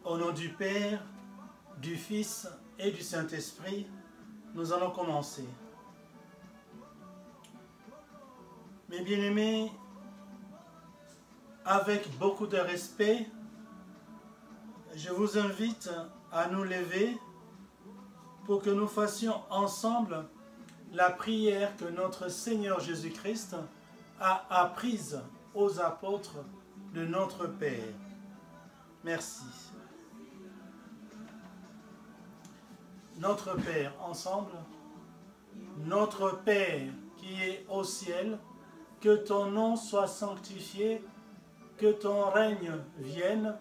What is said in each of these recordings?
Au nom du Père, du Fils et du Saint-Esprit, nous allons commencer. Mes bien-aimés, avec beaucoup de respect, je vous invite à nous lever pour que nous fassions ensemble la prière que notre Seigneur Jésus-Christ a apprise aux apôtres de notre Père. Merci. Notre Père, ensemble, notre Père qui est au ciel, que ton nom soit sanctifié, que ton règne vienne,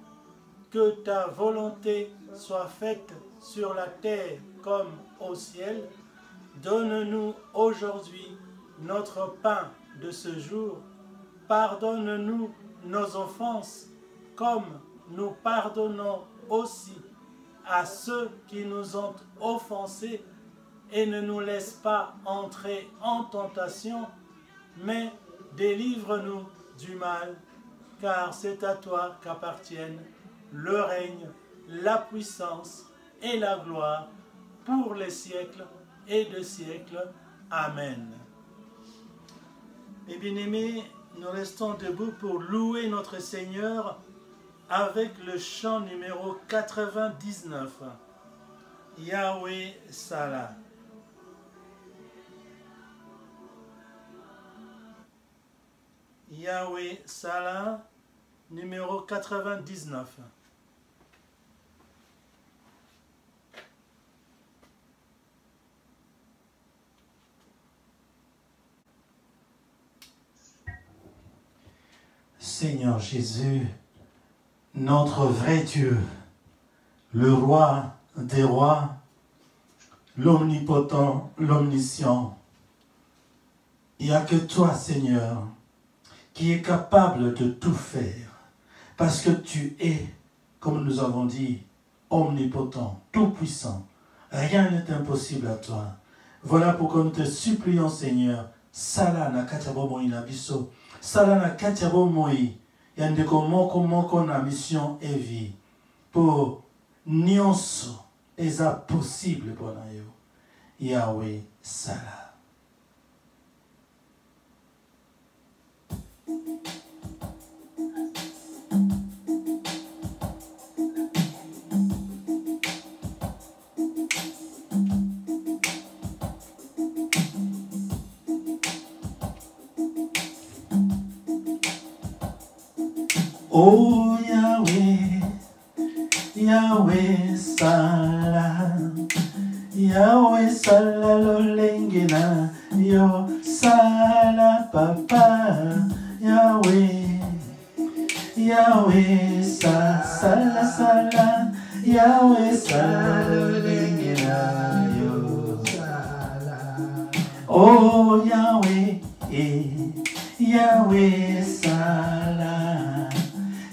que ta volonté soit faite sur la terre comme au ciel. Donne-nous aujourd'hui notre pain de ce jour. Pardonne-nous nos offenses, comme nous pardonnons aussi à ceux qui nous ont offensés, et ne nous laisse pas entrer en tentation, mais délivre-nous du mal, car c'est à toi qu'appartiennent le règne, la puissance et la gloire pour les siècles et de siècles. Amen. Mes bien-aimés, nous restons debout pour louer notre Seigneur avec le chant numéro 99. Yahweh Salah. Yahweh Salah, numéro 99. Seigneur Jésus, notre vrai Dieu, le roi des rois, l'omnipotent, l'omniscient, il n'y a que toi, Seigneur, qui est capable de tout faire, parce que tu es, comme nous avons dit, omnipotent, tout-puissant. Rien n'est impossible à toi. Voilà pourquoi nous te supplions, Seigneur, Sala na katiabo moi inabiso, Sala na katiabo moi, yandeko moko na mission et vie, pour nyonso eza possible pour nous. Yahweh Sala. Oh Yahweh, Yahweh Salah, Yahweh Salah lolengena, yo Salah Papa, Yahweh, Yahweh Salah Salah, Yahweh Salah lolengena, yo Salah. Oh Yahweh, Yahweh Salah,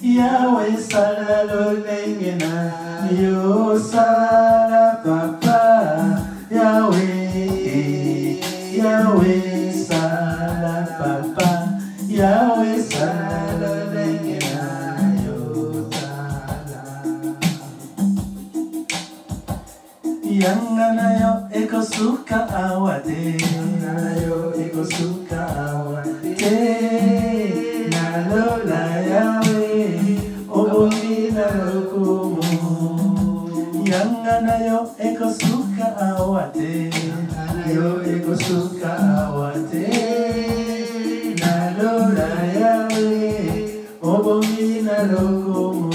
Yahweh Salah lolengena, yo Salah Papa, Yahweh, Yahweh Salah Papa, Yahweh Salah lolengena, yo Salah. Yangana yo ekosuka awade, Yangana yo ekosuka awade, nalola Yahweh, obomina lokumu. Yangana yo ekosuka awade, Yangana yo ekosuka awade, nalola Yahweh, obomina lokumu.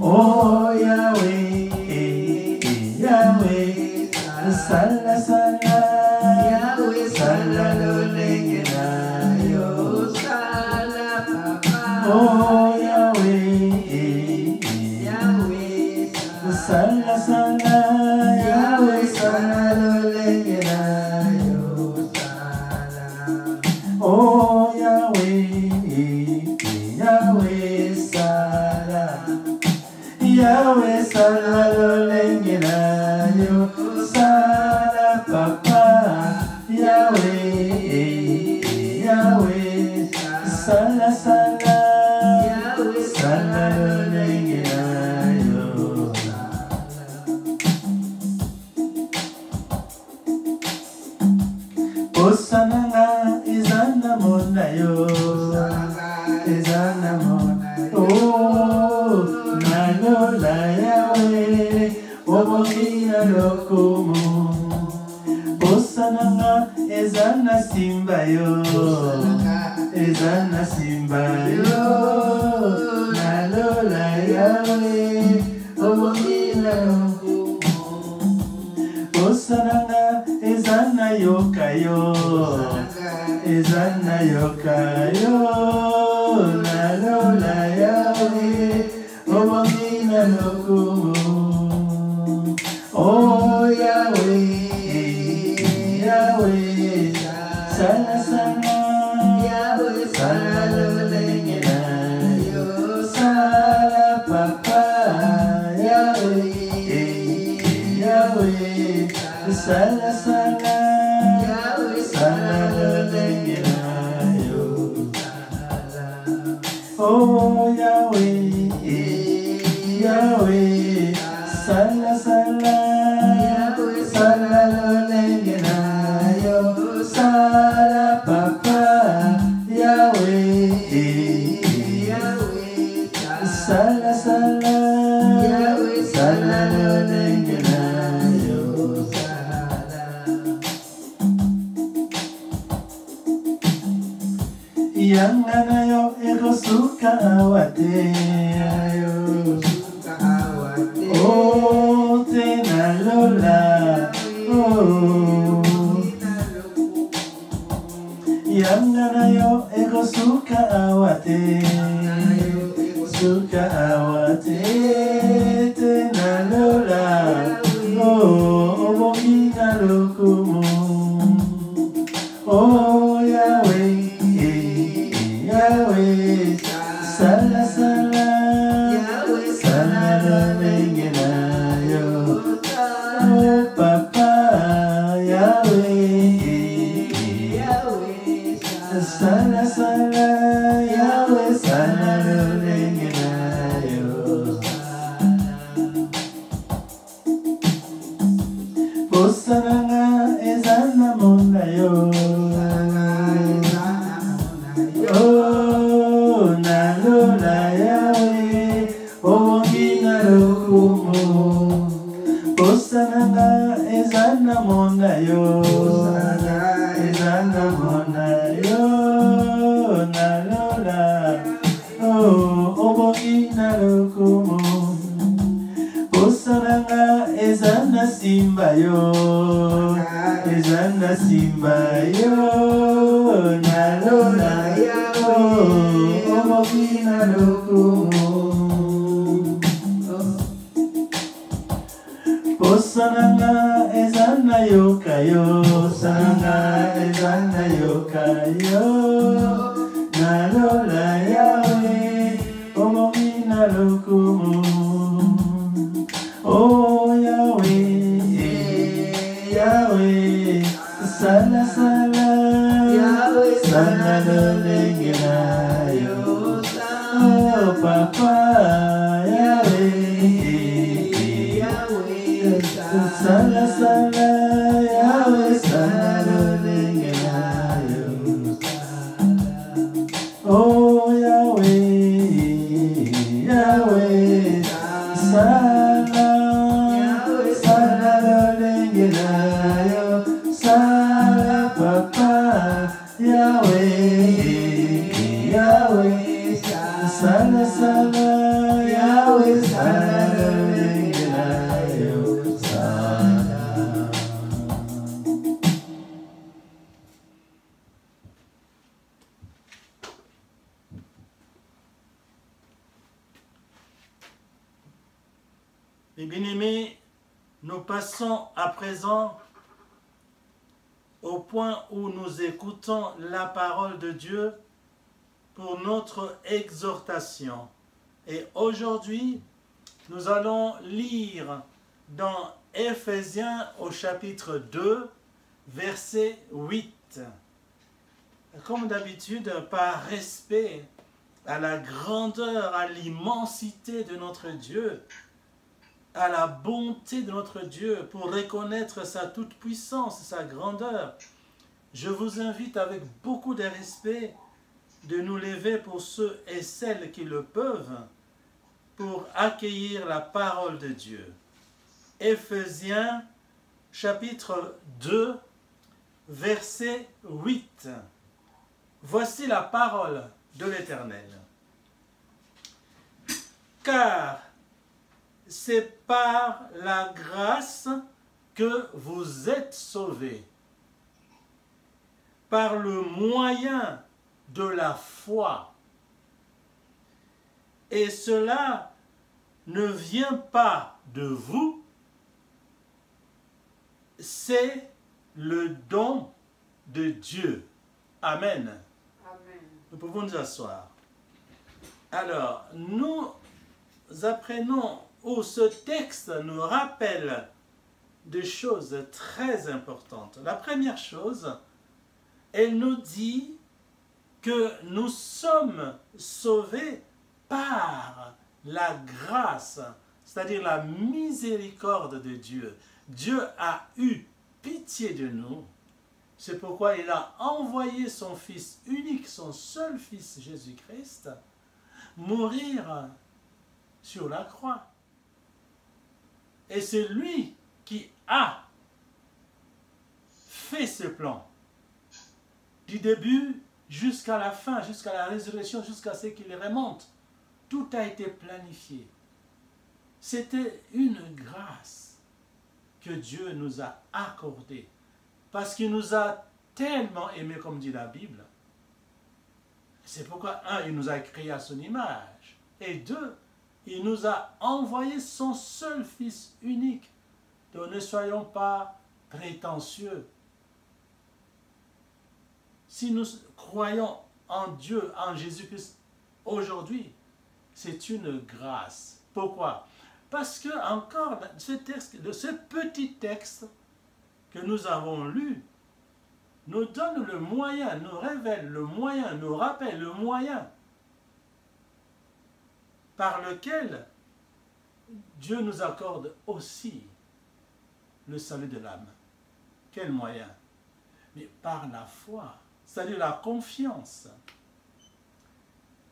Oh Yahweh, Yahweh, Salah Salah, Yahweh Salah lolengena, yo Salah Papa. Oh Yahweh, Yahweh Salah Salah, Yahweh Salah lolengena, yo Salah. Oh Yahweh, Yahweh Salah, Yahweh Salah lolengena, yo Salah Papa, Yahweh, Yahweh Salah Salah, Yahweh Salah lolengena, Oh, nalola Yahweh, obongi na lokumu. Bosananga ezana simba yo, ezana simba yo. Nalola Yahweh, obongi na lokumu. Bosananga ezana yoka yo, ezana yoka yo. Nalola Yahweh, obongi na lokumu. Oh Yahweh, Yahweh, sana sana, Yahweh sana lengena yo, sana papa, Yahweh, Yahweh, sana sana, Yahweh sana lengena yo. Oh Yahweh, Yahweh, sana sana, Yahweh sana lengena yo, sana papa, Yahweh, Yahweh, sana sana, Yahweh sana lengena yo, yangana yo egosuka awate yo. Oh, tena lola, oh, yangana yo ego suka awate, suka awate, tena lola, oh, obongi na lokumu. Oh Yahweh, Yahweh, sala sala, Yahweh sala lengena yo. Oh papa, Yahweh, Yahweh, sala sala, Yahweh sala lengena yo. Bosananga ezana mona yo. Oh, nalola Yahweh, obongi na lokumu. Bosananga ezana mona yo, ezana mona yo. Nalola, oh, obongi na lokumu. Bosananga ezana simba yo, ezana simba yo. Nalola Yahweh, obongi na lokumu. Bosananga ezana yoka yo, sananga ezana yoka yo. Nalola Yahweh, obongi na lokumu. Oh Yahweh, Yahweh, sana sana, Yahweh sana lengena yo. Oh papa, Yahweh, Yahweh, sana sana, Yahweh sana lengena yo. Oh Yahweh, Yahweh, sana, Yahweh sana lengena yo. Sana papa, Yahweh, Yahweh, sana sana, Yahweh sana lengena yo. Sana. Les bien-aimés, nous passons à présent au point où nous écoutons la parole de Dieu pour notre exhortation. Et aujourd'hui, nous allons lire dans Éphésiens au chapitre 2, verset 8. Comme d'habitude, par respect à la grandeur, à l'immensité de notre Dieu, à la bonté de notre Dieu, pour reconnaître sa toute-puissance, sa grandeur, je vous invite avec beaucoup de respect de nous lever pour ceux et celles qui le peuvent, pour accueillir la parole de Dieu. Éphésiens chapitre 2, verset 8. Voici la parole de l'Éternel. Car c'est par la grâce que vous êtes sauvés, par le moyen de la foi. Et cela ne vient pas de vous, c'est le don de Dieu. Amen. Amen. Nous pouvons nous asseoir. Alors, nous apprenons, ou ce texte nous rappelle des choses très importantes. La première chose, elle nous dit que nous sommes sauvés par la grâce, c'est-à-dire la miséricorde de Dieu. Dieu a eu pitié de nous. C'est pourquoi il a envoyé son Fils unique, son seul Fils Jésus-Christ, mourir sur la croix. Et c'est lui qui a fait ce plan. Du début jusqu'à la fin, jusqu'à la résurrection, jusqu'à ce qu'il remonte. Tout a été planifié. C'était une grâce que Dieu nous a accordée. Parce qu'il nous a tellement aimés, comme dit la Bible. C'est pourquoi, un, il nous a créés à son image. Et deux, il nous a envoyé son seul Fils unique. Donc ne soyons pas prétentieux. Si nous croyons en Dieu, en Jésus-Christ, aujourd'hui, c'est une grâce. Pourquoi? Parce que, encore, ce petit texte que nous avons lu, nous donne le moyen, nous révèle le moyen, nous rappelle le moyen par lequel Dieu nous accorde aussi le salut de l'âme. Quel moyen? Mais par la foi, c'est-à-dire la confiance.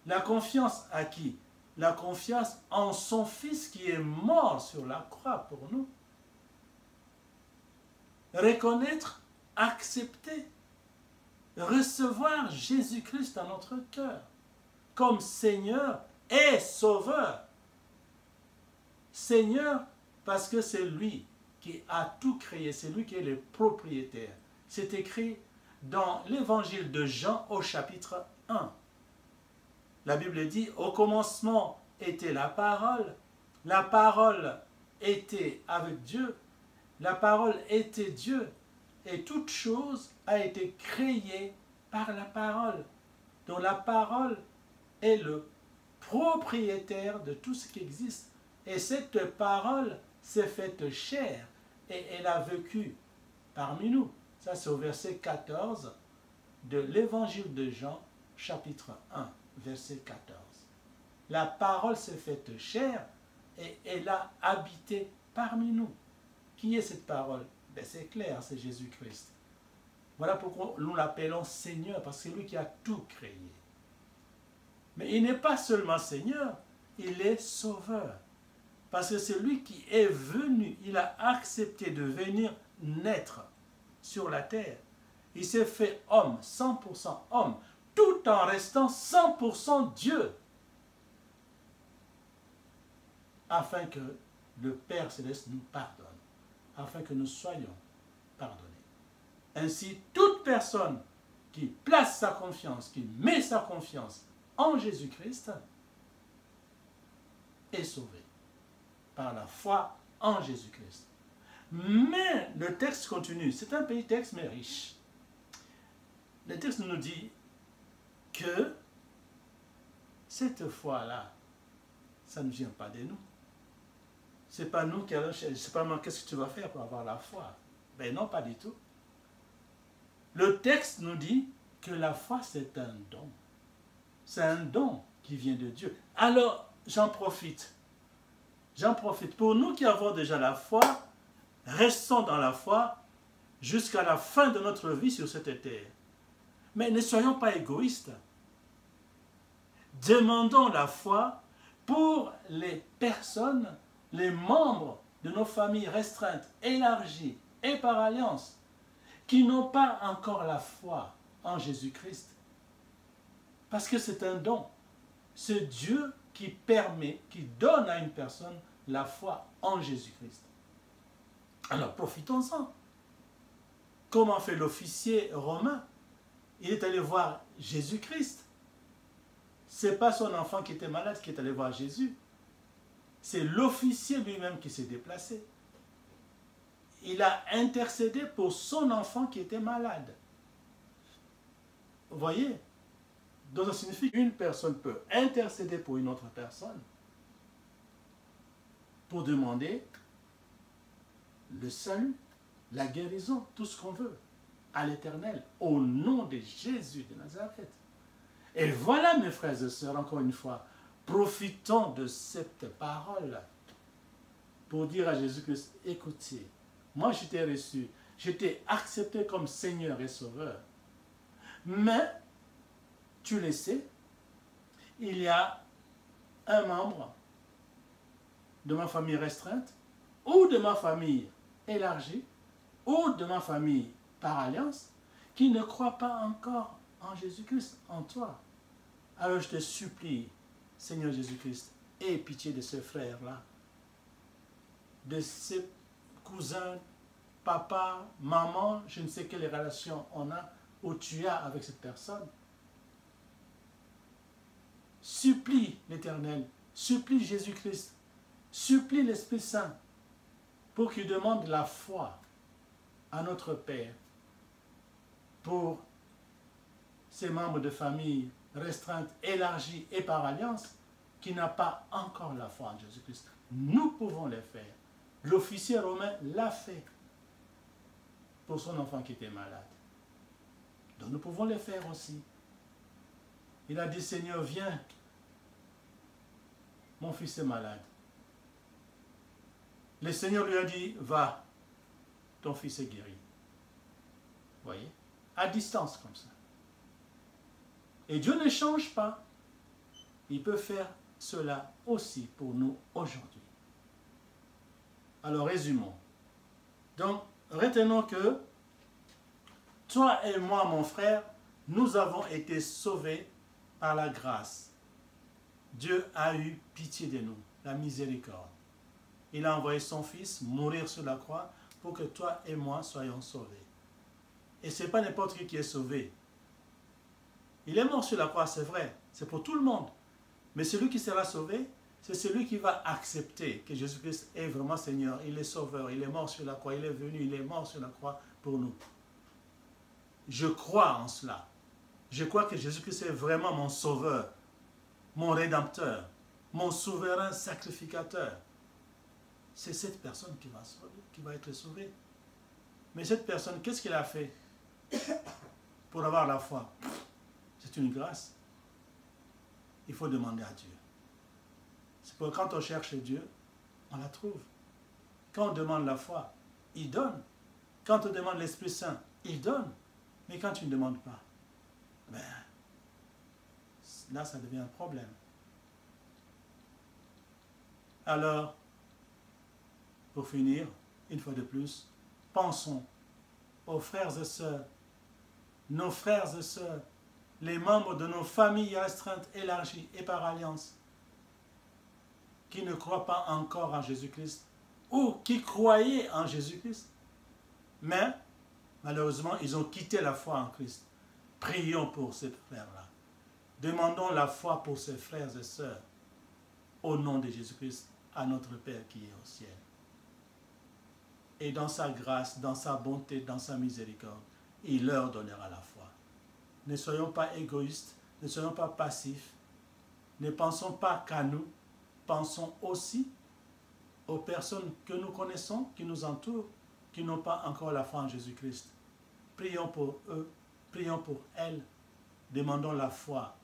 La confiance à qui? La confiance en son Fils qui est mort sur la croix pour nous. Reconnaître, accepter, recevoir Jésus-Christ dans notre cœur comme Seigneur et Sauveur. Seigneur parce que c'est lui qui a tout créé, c'est lui qui est le propriétaire. C'est écrit dans l'évangile de Jean au chapitre 1. La Bible dit, au commencement était la parole était avec Dieu, la parole était Dieu, et toute chose a été créée par la parole. Donc la parole est le propriétaire de tout ce qui existe. Et cette parole s'est faite chair et elle a vécu parmi nous. Ça c'est au verset 14 de l'évangile de Jean, chapitre 1, verset 14. La parole s'est faite chair et elle a habité parmi nous. Qui est cette parole? Ben, c'est clair, c'est Jésus-Christ. Voilà pourquoi nous l'appelons Seigneur, parce que c'est lui qui a tout créé. Mais il n'est pas seulement Seigneur, il est Sauveur. Parce que c'est lui qui est venu, il a accepté de venir naître sur la terre. Il s'est fait homme, 100% homme, tout en restant 100% Dieu. Afin que le Père Céleste nous pardonne. Afin que nous soyons pardonnés. Ainsi, toute personne qui place sa confiance, qui met sa confiance en Jésus-Christ, est sauvée par la foi en Jésus-Christ. Mais le texte continue. C'est un petit texte, mais riche. Le texte nous dit que cette foi-là, ça ne vient pas de nous. C'est pas nous qui allons chercher. C'est pas moi, qu'est-ce que tu vas faire pour avoir la foi? Ben non, pas du tout. Le texte nous dit que la foi, c'est un don. C'est un don qui vient de Dieu. Alors, j'en profite. J'en profite. Pour nous qui avons déjà la foi, restons dans la foi jusqu'à la fin de notre vie sur cette terre. Mais ne soyons pas égoïstes. demandons la foi pour les personnes, les membres de nos familles restreintes, élargies et par alliance, qui n'ont pas encore la foi en Jésus-Christ. Parce que c'est un don. C'est Dieu qui permet, qui donne à une personne la foi en Jésus-Christ. Alors profitons-en. Comment fait l'officier romain? Il est allé voir Jésus-Christ. Ce n'est pas son enfant qui était malade qui est allé voir Jésus. C'est l'officier lui-même qui s'est déplacé. Il a intercédé pour son enfant qui était malade. Vous voyez? Donc ça signifie qu'une personne peut intercéder pour une autre personne pour demander le salut, la guérison, tout ce qu'on veut à l'Éternel, au nom de Jésus de Nazareth. Et voilà, mes frères et sœurs, encore une fois, profitons de cette parole pour dire à Jésus-Christ, écoutez, moi je t'ai reçu, je t'ai accepté comme Seigneur et Sauveur, mais tu le sais, il y a un membre de ma famille restreinte ou de ma famille élargie ou de ma famille par alliance qui ne croit pas encore en Jésus-Christ, en toi. Alors je te supplie, Seigneur Jésus-Christ, aie pitié de ce frère-là, de ses cousins, papa, maman, je ne sais quelle relation on a ou tu as avec cette personne. Supplie l'Éternel, supplie Jésus-Christ, supplie l'Esprit Saint pour qu'il demande la foi à notre Père pour ces membres de famille restreintes, élargies et par alliance qui n'a pas encore la foi en Jésus-Christ. Nous pouvons le faire. L'officier romain l'a fait pour son enfant qui était malade. Donc nous pouvons le faire aussi. Il a dit, Seigneur, viens, mon fils est malade. Le Seigneur lui a dit, va, ton fils est guéri. Vous voyez? À distance comme ça. Et Dieu ne change pas. Il peut faire cela aussi pour nous aujourd'hui. Alors résumons. Donc, retenons que toi et moi, mon frère, nous avons été sauvés par la grâce. Dieu a eu pitié de nous, la miséricorde. Il a envoyé son Fils mourir sur la croix pour que toi et moi soyons sauvés. Et ce n'est pas n'importe qui est sauvé. Il est mort sur la croix, c'est vrai, c'est pour tout le monde. Mais celui qui sera sauvé, c'est celui qui va accepter que Jésus-Christ est vraiment Seigneur, il est Sauveur, il est mort sur la croix, il est venu, il est mort sur la croix pour nous. Je crois en cela. Je crois que Jésus-Christ est vraiment mon Sauveur, mon Rédempteur, mon souverain sacrificateur. C'est cette personne qui va être sauvée. Mais cette personne, qu'est-ce qu'elle a fait pour avoir la foi? C'est une grâce. Il faut demander à Dieu. C'est pour quand on cherche Dieu, on la trouve. Quand on demande la foi, il donne. Quand on demande l'Esprit Saint, il donne. Mais quand tu ne demandes pas, ben, là, ça devient un problème. Alors, pour finir, une fois de plus, pensons aux frères et sœurs, nos frères et sœurs, les membres de nos familles restreintes, élargies et par alliance, qui ne croient pas encore en Jésus-Christ, ou qui croyaient en Jésus-Christ, mais malheureusement, ils ont quitté la foi en Christ. Prions pour ces frères-là. Demandons la foi pour ces frères et sœurs, au nom de Jésus-Christ, à notre Père qui est au ciel. Et dans sa grâce, dans sa bonté, dans sa miséricorde, il leur donnera la foi. Ne soyons pas égoïstes, ne soyons pas passifs, ne pensons pas qu'à nous, pensons aussi aux personnes que nous connaissons, qui nous entourent, qui n'ont pas encore la foi en Jésus-Christ. Prions pour eux, prions pour elles, demandons la foi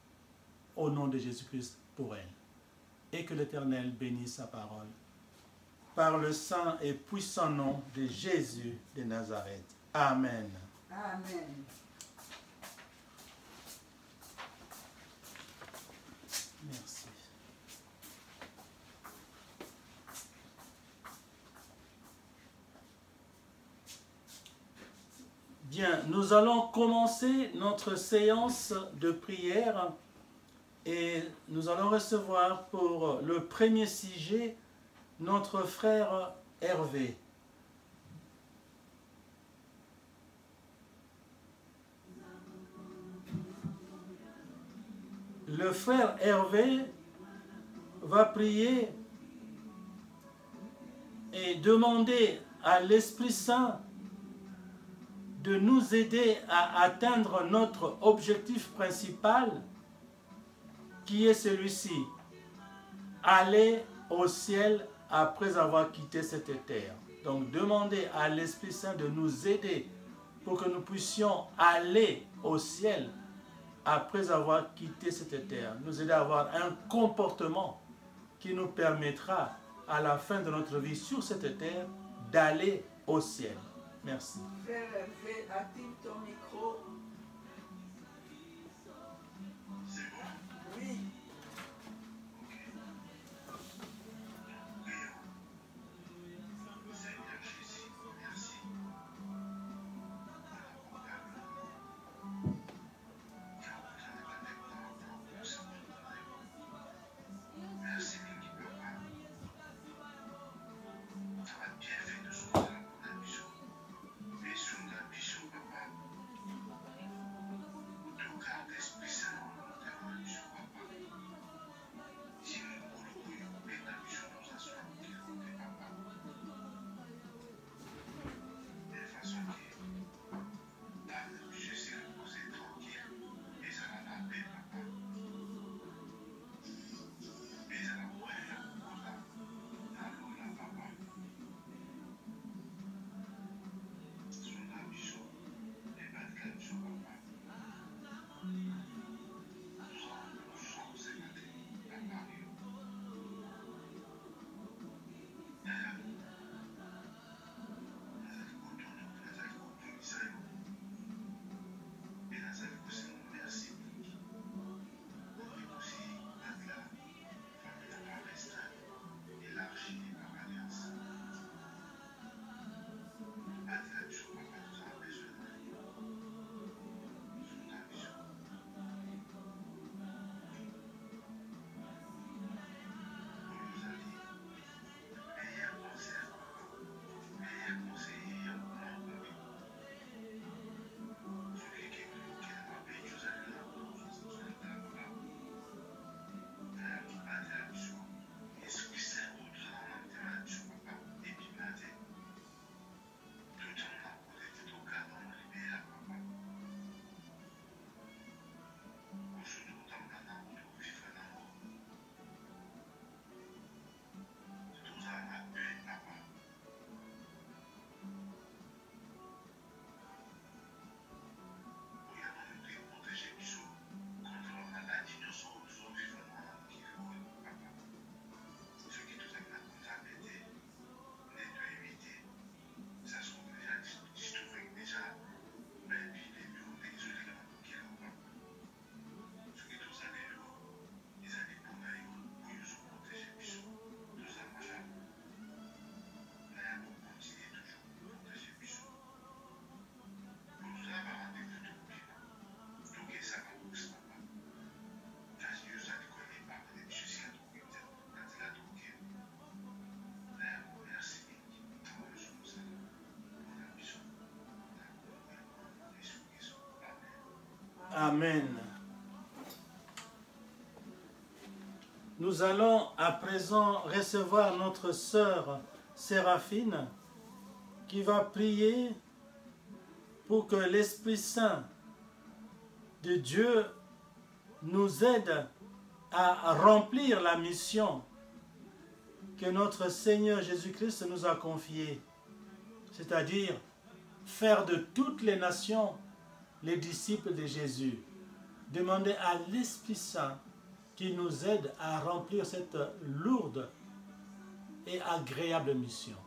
au nom de Jésus-Christ pour elles. Et que l'Éternel bénisse sa parole. Par le saint et puissant nom de Jésus de Nazareth. Amen. Amen. Bien, nous allons commencer notre séance de prière et nous allons recevoir pour le premier sujet notre frère Hervé. Le frère Hervé va prier et demander à l'Esprit Saint de nous aider à atteindre notre objectif principal, qui est celui-ci: aller au ciel après avoir quitté cette terre. Donc, demandez à l'Esprit Saint de nous aider pour que nous puissions aller au ciel après avoir quitté cette terre. Nous aider à avoir un comportement qui nous permettra, à la fin de notre vie sur cette terre, d'aller au ciel. Merci. Frère Hervé, active ton micro. C'est bon? Oui. Seigneur Jésus, merci. Merci, papa. Ça va bien fait de sauver la mission. Mais sous la mission, papa. Tout garde l'Esprit Saint dans la mission, papa. Si nous voulons que la mission nous assoit, qu'il nous fait, papa. De façon que je sais reposer tranquille et ça va la paix, papa. Mais ça va mourir là, papa. Sur la mission, les belles mission, papa. Nous sommes sénatés, papa. Amen. Nous allons à présent recevoir notre sœur Séraphine qui va prier pour que l'Esprit Saint de Dieu nous aide à remplir la mission que notre Seigneur Jésus-Christ nous a confiée, c'est-à-dire faire de toutes les nations les disciples de Jésus. Demandez à l'Esprit Saint qui nous aide à remplir cette lourde et agréable mission.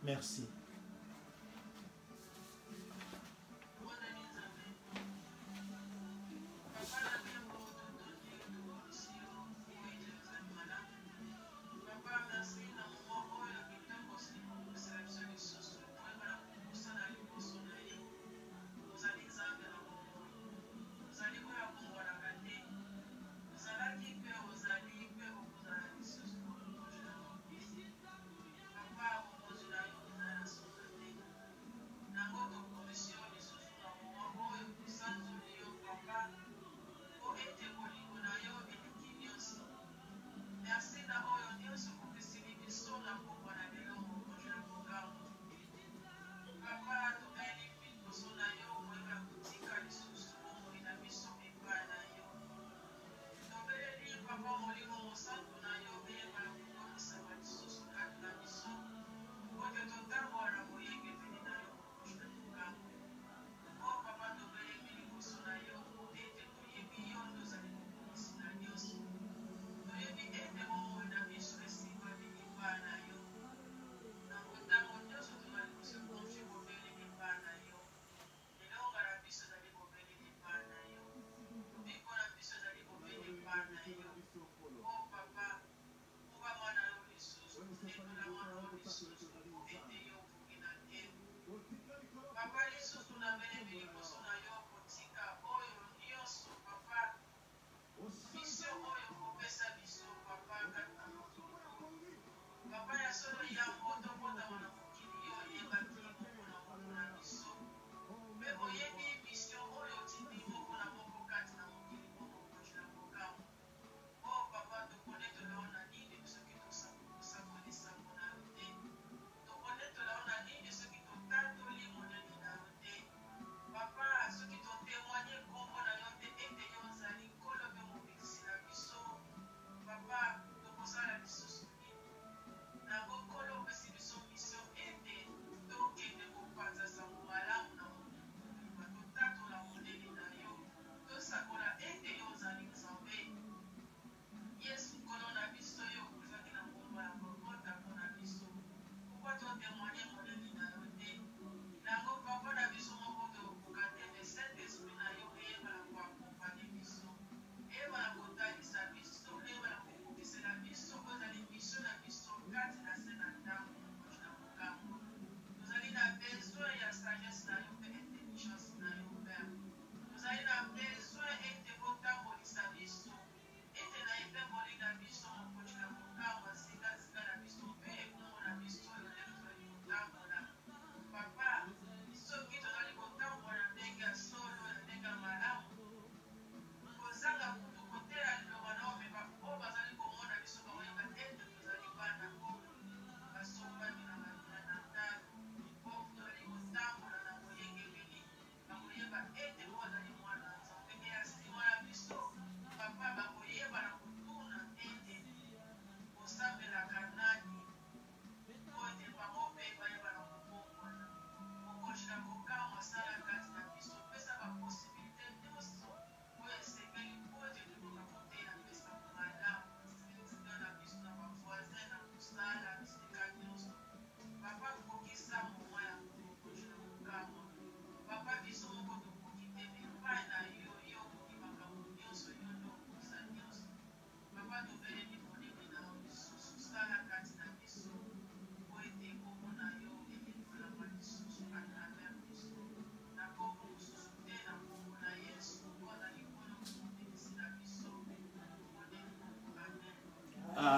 Merci.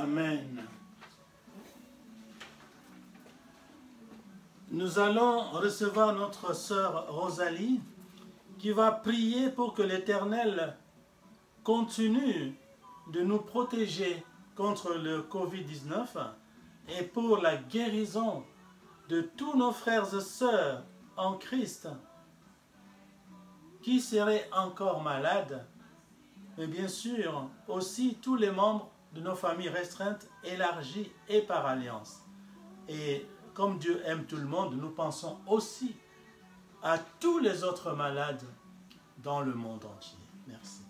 Amen. Nous allons recevoir notre sœur Rosalie qui va prier pour que l'Éternel continue de nous protéger contre le Covid-19 et pour la guérison de tous nos frères et sœurs en Christ qui seraient encore malades, mais bien sûr aussi tous les membres de nos familles restreintes, élargies et par alliance. Et comme Dieu aime tout le monde, nous pensons aussi à tous les autres malades dans le monde entier. Merci.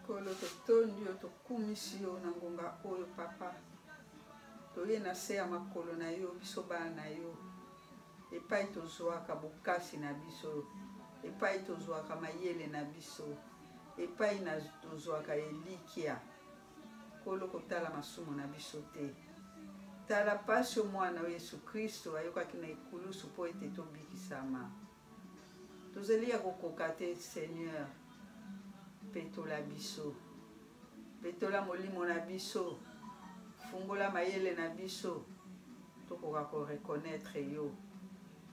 Kolo totondi yo tokumisi yo na ngonga oyo papa toye na se ya makolo na yo biso bana na yo epai tozwaka bokasi na biso epai tozwaka mayele na biso epai tozwaka elikia kolo kotala masumu na biso te tala pasi omwana oyo Yesu Kristo ayokaki na ekulusu mpo ete tobikisama tozeli ya kokoka te Seigneur petola biso petola molimo na biso fungola mayele na biso tokoka koreconnaître yo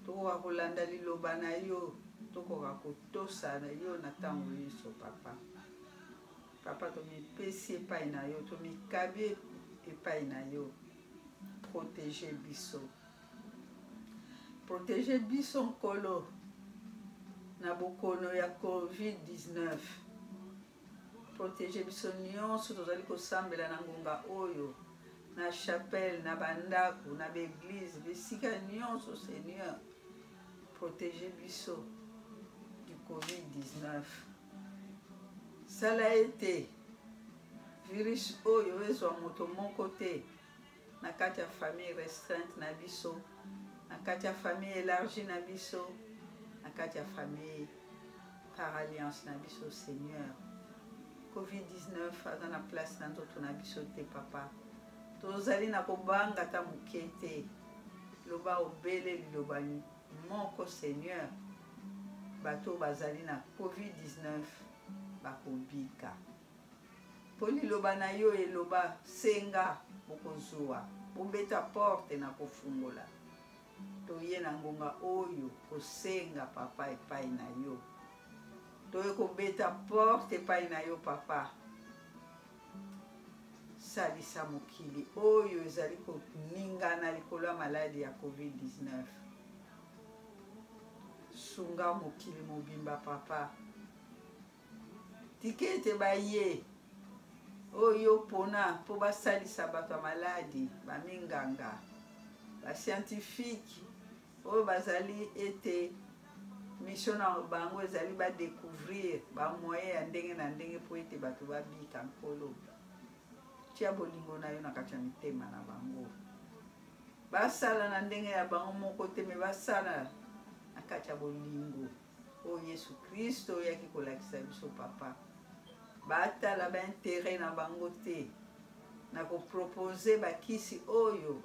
tokoka kolanda liloba na yo tokoka kotosa na yo na ntango nyonso papa papa tomipesi epai na yo tomikabi epai na yo protéger biso nkolo na bokono ya Covid-19 protéger biso nyonso tozali kosambela na ngonga oyo na chapelle na bandako na baeglise bisika nyonso Seigneur protéger biso du Covid-19 sala ete virus oyo ezwa moto moko te na kati ya famille restreinte na biso na kati ya famille élargie na biso na kati ya famille par alliance na biso Seigneur Covid-19 aza na place na nzoto na biso te papa tozali na kobanga ta moke te loba obele liloba moko Seigneur bato bazali na Covid-19 bakobika po liloba na yo eloba senga bokozwa bobeta porte na kofungola toye na ngonga oyo kosenga papa epai na yo toye kobeta porte epai na yo papa salisa mokili oyo ezali koningana likolo ya maladi ya Covid-19 sunga mokili mobimba papa tike ete baye oyo pona mpo basalisa bato ya maladi baminganga bascientifique oyo bazali ete mission na bango ezali badécouvrir bamoyen ya ndenge na ndenge mpo ete bato babika nkolo tia bolingo na yo na kati ya mitema na bango basala na ndenge ya bango moko te me basala na kati ya bolingo oyo Yesu Kristo oyaki kolakisa biso papa batala baintere na bango te na kopropose bakisi oyo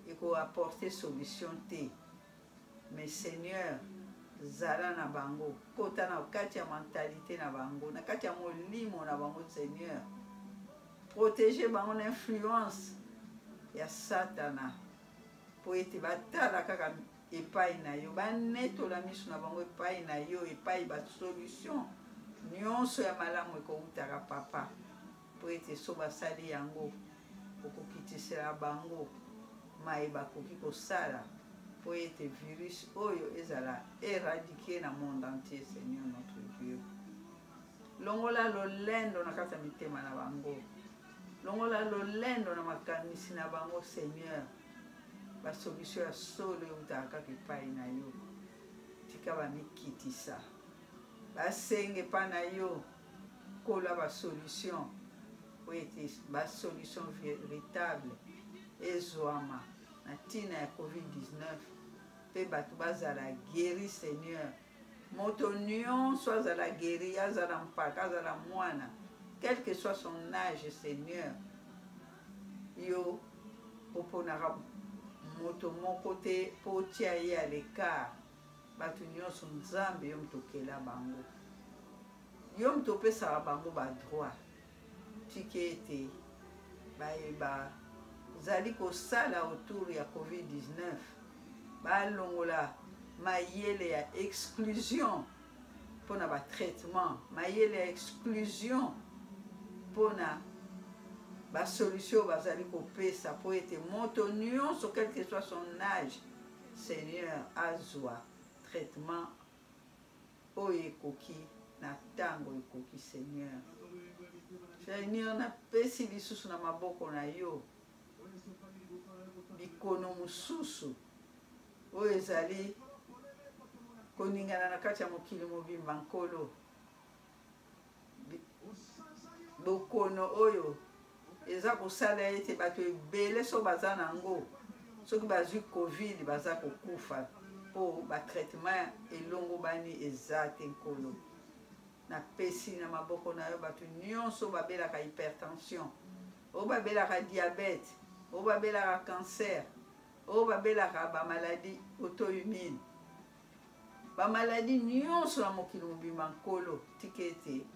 ekoapporte solution te mais Seigneur zala na bango kota na kati ya mentalité na bango na kati ya molimo na bango Seigneur protéger bango na influence ya Satana po ete batala kaka epai na yo banetola miso na bango epai na yo epai basolution nyonso ya malamu ekoutaka papa po ete so basali yango okokitisela bango mai bakoki kosala po ete virus oyo ezala éradiqué na monde entier Seigneur notre Dieu longola lolendo na kati ya mitema na bango longola lolendo na makanisi na bango Seigneur basolution ya solo eutaka kaka epai na yo tika bamikitisa basenge pa na yo kola basolution po ete basolution véritable ezwama na ntina ya Covid-19 mpe bato bazala guéri Seigneur moto nyonso azala guéri azala mpaka azala mwana quel que soit son âge Seigneur yo oponaka moto moko te mpo otia ye à l'écart bato nyonso nzambe yo moto okela bango yo moto opesaka bango badroit tike ete bayeba zali kosala autour ya covid-19 balongola mayele ya exclusion mpona batraitement mayele ya exclusion mpona basolution bazali kopesa mpo ete moto nyonso quel que soit son âge Seigneur azwa traitement oyo ekoki na ntango ekoki Seigneur. Seigneur napesi lisusu na maboko na yo bikono mosusu oyo ezali koningana na kati ya mokili mobimba nkolo bokono oyo eza kosala ete bato ebele so baza nango soki bazwi covid baza kokufa mpo batraitement elongo bani eza te nkolo. Napesi na maboko na yo bato nyonso babelaka hypertension oyo babelaka diabete oyo babelaka cancer oyo babelaka bamaladi auto-immune bamaladi nyonso na mokili mobimba nkolo tika ete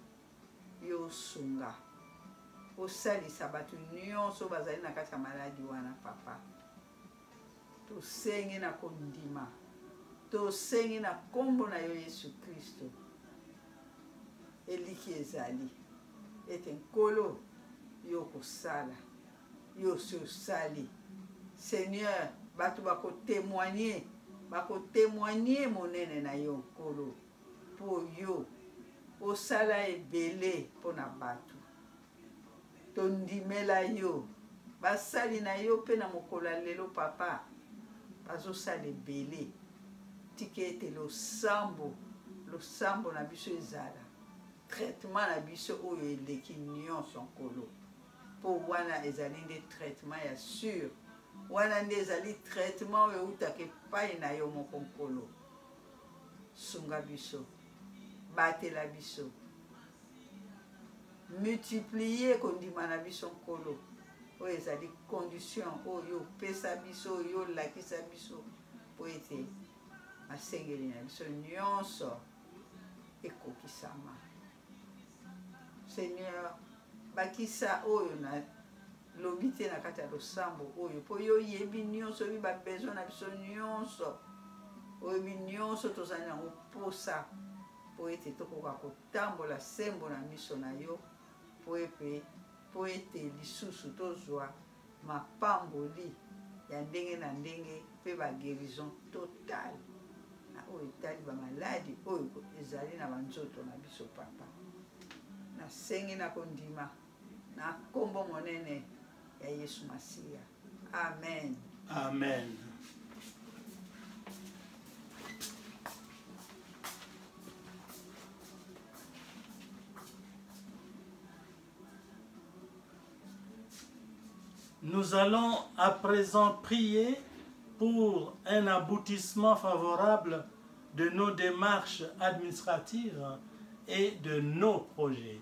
yo sunga osalisa bato nyonso bazali na kati ya maladi wana papa. Tosengi na kondima tosengi na kombo na yo Yesu Kristo eliki ezali ete nkolo yo kosala yo sosali Seigneur bato bakotémoigner monene na yo nkolo mpo yo osala ebele mpona bato tondimela yo basali na yo mpe na mokolo ya lelo papa bazosala ebele tika ete losambo na biso ezala traitement na biso oyo eleki nyonso nkolo mpo wana ezali nde traitement ya sur wana nde ezali traitement oyo eutaka epai na yo moko nkolo. Sunga biso batela biso multiplier kondima na biso nkolo oyo ezali condition oyo opesa biso oyo olakisa biso mpo ete masengeli na biso nyonso ekokisama. Seigneur bakisa oyo na lobi te na kati ya losambo oyo mpo yo oyebi nyonso oyebi babesoin na biso nyonso oyebi nyonso tozali nango posa mpo ete tokoka kotambola sembo na miso na yo mpo ete lisusu tozwa mapamboli ya ndenge na ndenge mpe baguérison totale na oyo etali bamaladi oyo ezali na banzoto na biso papa. Nasengi na kondima na kombo monene ya Yesu Masiya. Amen. Amen. Nous allons à présent prier pour un aboutissement favorable de nos démarches administratives et de nos projets.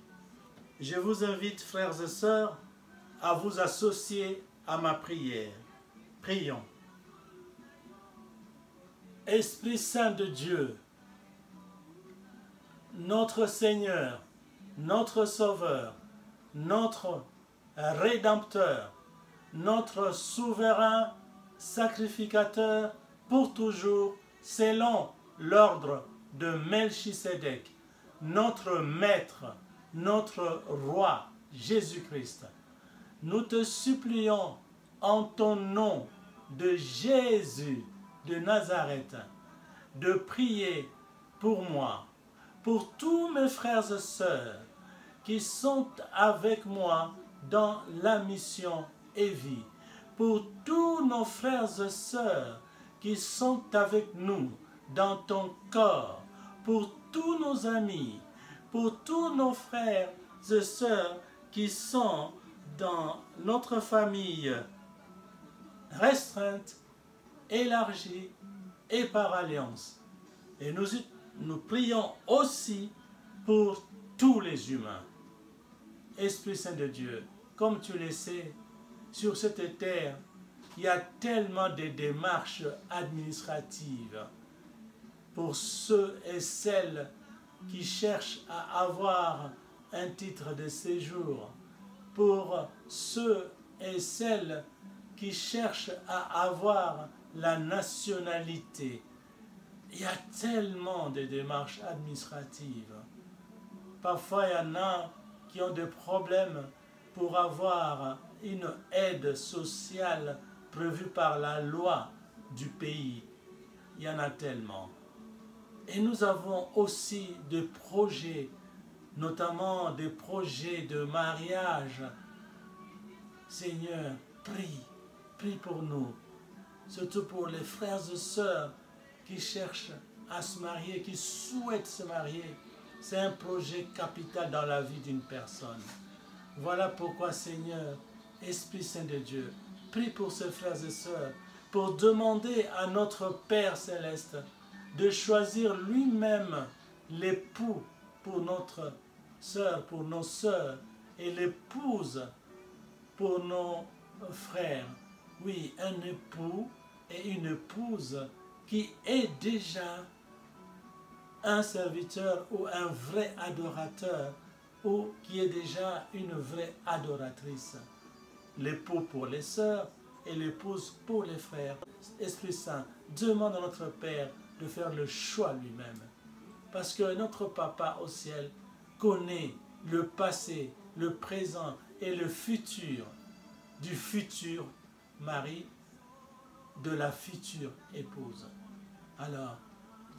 Je vous invite, frères et sœurs, à vous associer à ma prière. Prions. Esprit Saint de Dieu, notre Seigneur, notre Sauveur, notre Rédempteur, notre souverain sacrificateur pour toujours, selon l'ordre de Melchisédek, notre Maître, notre Roi, Jésus-Christ. Nous te supplions en ton nom de Jésus de Nazareth de prier pour moi, pour tous mes frères et sœurs qui sont avec moi dans la mission et vie, pour tous nos frères et sœurs qui sont avec nous dans ton corps, pour tous nos amis, pour tous nos frères et sœurs qui sont dans notre famille restreinte, élargie et par alliance. Et nous prions aussi pour tous les humains. Esprit Saint de Dieu, comme tu le sais, sur cette terre, il y a tellement de démarches administratives pour ceux et celles qui cherchent à avoir un titre de séjour, pour ceux et celles qui cherchent à avoir la nationalité. Il y a tellement de démarches administratives. Parfois, il y en a qui ont des problèmes pour avoir une aide sociale prévue par la loi du pays. Il y en a tellement. Et nous avons aussi des projets, notamment des projets de mariage. Seigneur, prie pour nous, surtout pour les frères et sœurs qui cherchent à se marier, qui souhaitent se marier. C'est un projet capital dans la vie d'une personne. Voilà pourquoi, Seigneur, Esprit Saint de Dieu, prie pour ces frères et sœurs, pour demander à notre Père Céleste de choisir lui-même l'époux pour notre sœur, pour nos sœurs, et l'épouse pour nos frères. Oui, un époux et une épouse qui est déjà un serviteur ou un vrai adorateur, ou qui est déjà une vraie adoratrice. L'époux pour les sœurs et l'épouse pour les frères. Esprit Saint, demande à notre Père de faire le choix lui-même. Parce que notre Papa au ciel connaît le passé, le présent et le futur du futur mari, de la future épouse. Alors,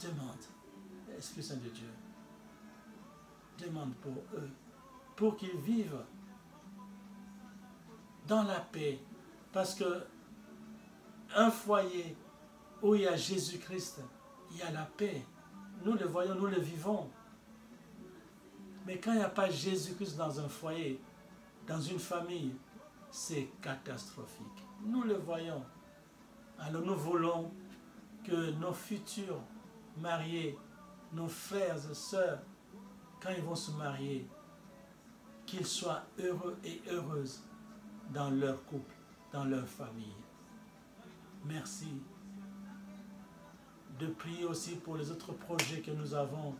demande, Esprit Saint de Dieu, demande pour eux, pour qu'ils vivent dans la paix. Parce que un foyer où il y a Jésus-Christ, il y a la paix. Nous le voyons, nous le vivons. Mais quand il n'y a pas Jésus-Christ dans un foyer, dans une famille, c'est catastrophique. Nous le voyons. Alors nous voulons que nos futurs mariés, nos frères et sœurs, quand ils vont se marier, qu'ils soient heureux et heureuses dans leur couple, dans leur famille. Merci de prier aussi pour les autres projets que nous avons,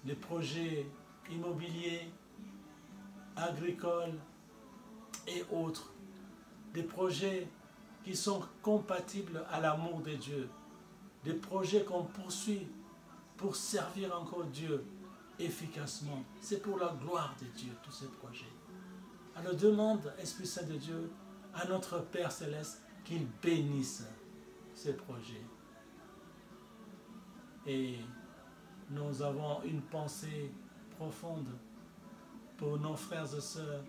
les projets immobiliers, agricoles et autres, des projets qui sont compatibles à l'amour de Dieu, des projets qu'on poursuit pour servir encore Dieu efficacement. C'est pour la gloire de Dieu, tous ces projets. Alors demande, Esprit Saint de Dieu, à notre Père Céleste qu'il bénisse ces projets. Et nous avons une pensée profonde pour nos frères et sœurs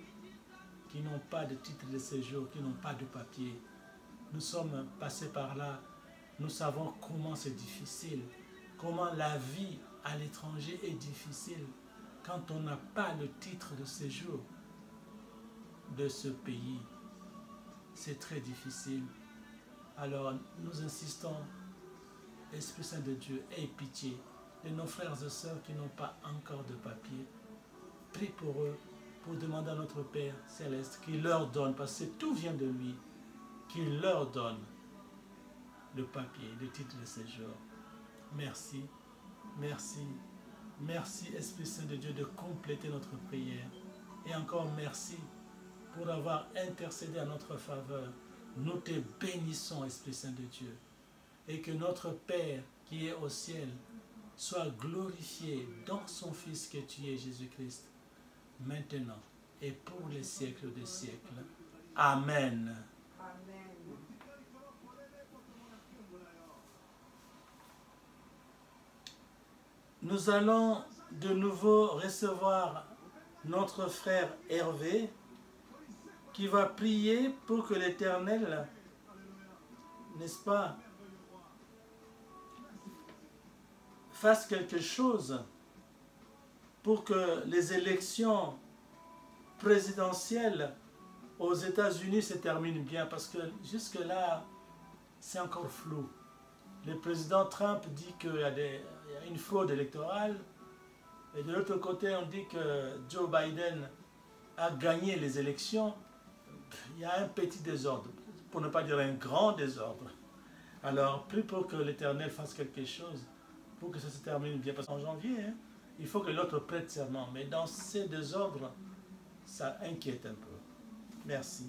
qui n'ont pas de titre de séjour, qui n'ont pas de papier. Nous sommes passés par là, nous savons comment c'est difficile, comment la vie à l'étranger est difficile quand on n'a pas le titre de séjour de ce pays. C'est très difficile. Alors nous insistons, Esprit Saint de Dieu, aie pitié de nos frères et sœurs qui n'ont pas encore de papier. Prie pour eux, pour demander à notre Père Céleste qu'il leur donne, parce que tout vient de lui, qu'il leur donne le papier, le titre de séjour. Merci, merci, merci Esprit Saint de Dieu de compléter notre prière. Et encore merci pour avoir intercédé à notre faveur. Nous te bénissons, Esprit Saint de Dieu. Et que notre Père qui est au ciel soit glorifié dans son Fils que tu es, Jésus-Christ, maintenant et pour les siècles des siècles. Amen. Amen. Nous allons de nouveau recevoir notre frère Hervé qui va prier pour que l'Éternel, n'est-ce pas, fasse quelque chose pour que les élections présidentielles aux États-Unis se terminent bien, parce que jusque-là, c'est encore flou. Le président Trump dit qu'il y a une fraude électorale, et de l'autre côté, on dit que Joe Biden a gagné les élections. il y a un petit désordre, pour ne pas dire un grand désordre. Alors, plus pour que l'Éternel fasse quelque chose, pour que ça se termine bien, parce qu'en janvier, hein, il faut que l'autre prête serment. Mais dans ces désordres, ça inquiète un peu. Merci.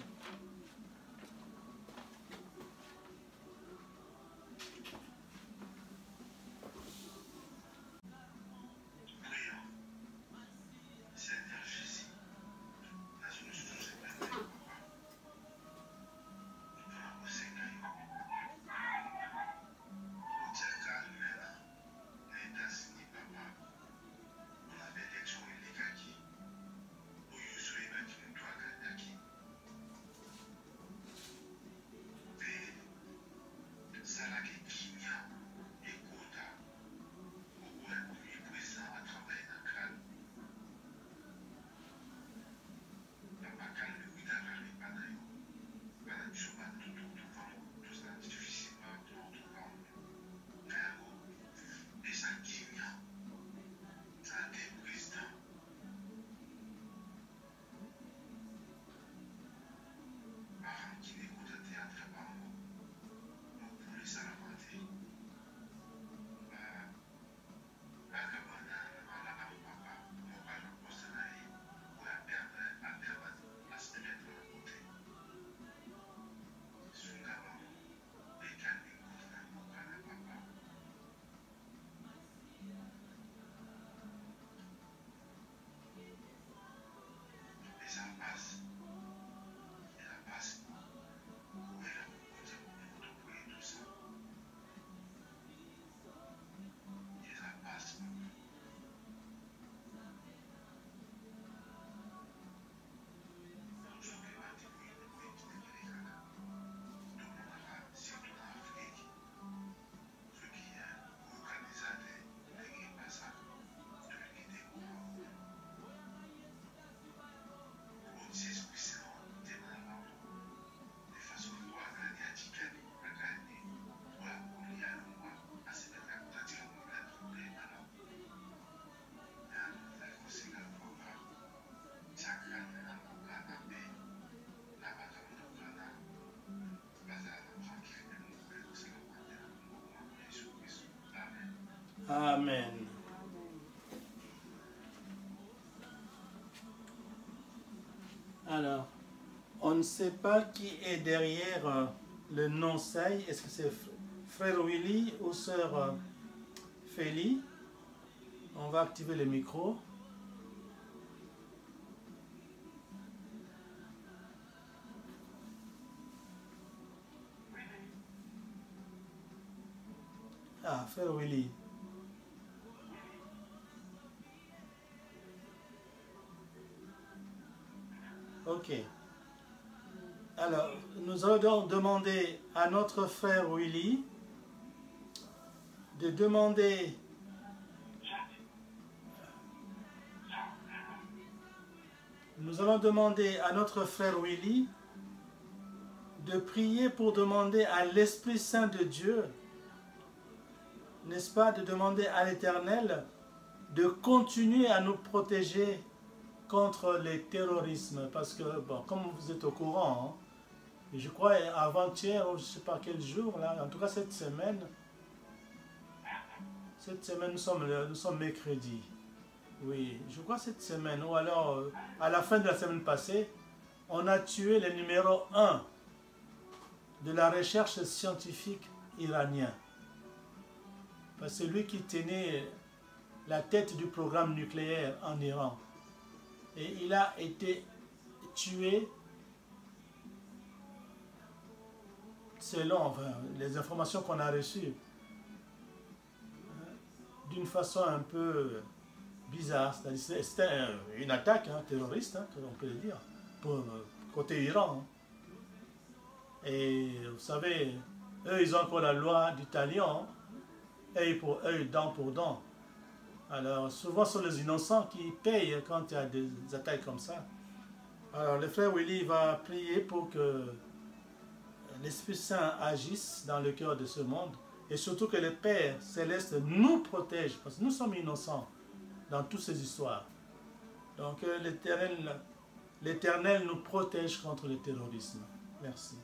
Amen. Alors, on ne sait pas qui est derrière le nom Saï. Est-ce que c'est frère Willy ou sœur Félie? On va activer le micro. Ah, frère Willy. Ok. Alors, nous allons demander à notre frère Willy de demander de prier pour demander à l'Esprit Saint de Dieu, n'est-ce pas, de demander à l'Éternel de continuer à nous protéger contre les terrorismes, parce que, bon, comme vous êtes au courant, hein, je crois avant-hier, ou je ne sais pas quel jour, là, en tout cas cette semaine, nous sommes mercredi. Oui, je crois cette semaine, ou alors à la fin de la semaine passée, on a tué le numéro 1 de la recherche scientifique iranien. C'est lui qui tenait la tête du programme nucléaire en Iran. Et il a été tué selon les informations qu'on a reçues, d'une façon un peu bizarre. C'était une attaque terroriste, on peut le dire, pour côté Iran. Et vous savez, eux, ils ont encore la loi du talion, œil pour œil, dent pour dent. Alors, souvent, ce sont les innocents qui payent quand il y a des attaques comme ça. Alors, le frère Willy va prier pour que l'Esprit Saint agisse dans le cœur de ce monde et surtout que le Père Céleste nous protège, parce que nous sommes innocents dans toutes ces histoires. Donc, l'Éternel l'Éternel nous protège contre le terrorisme. Merci.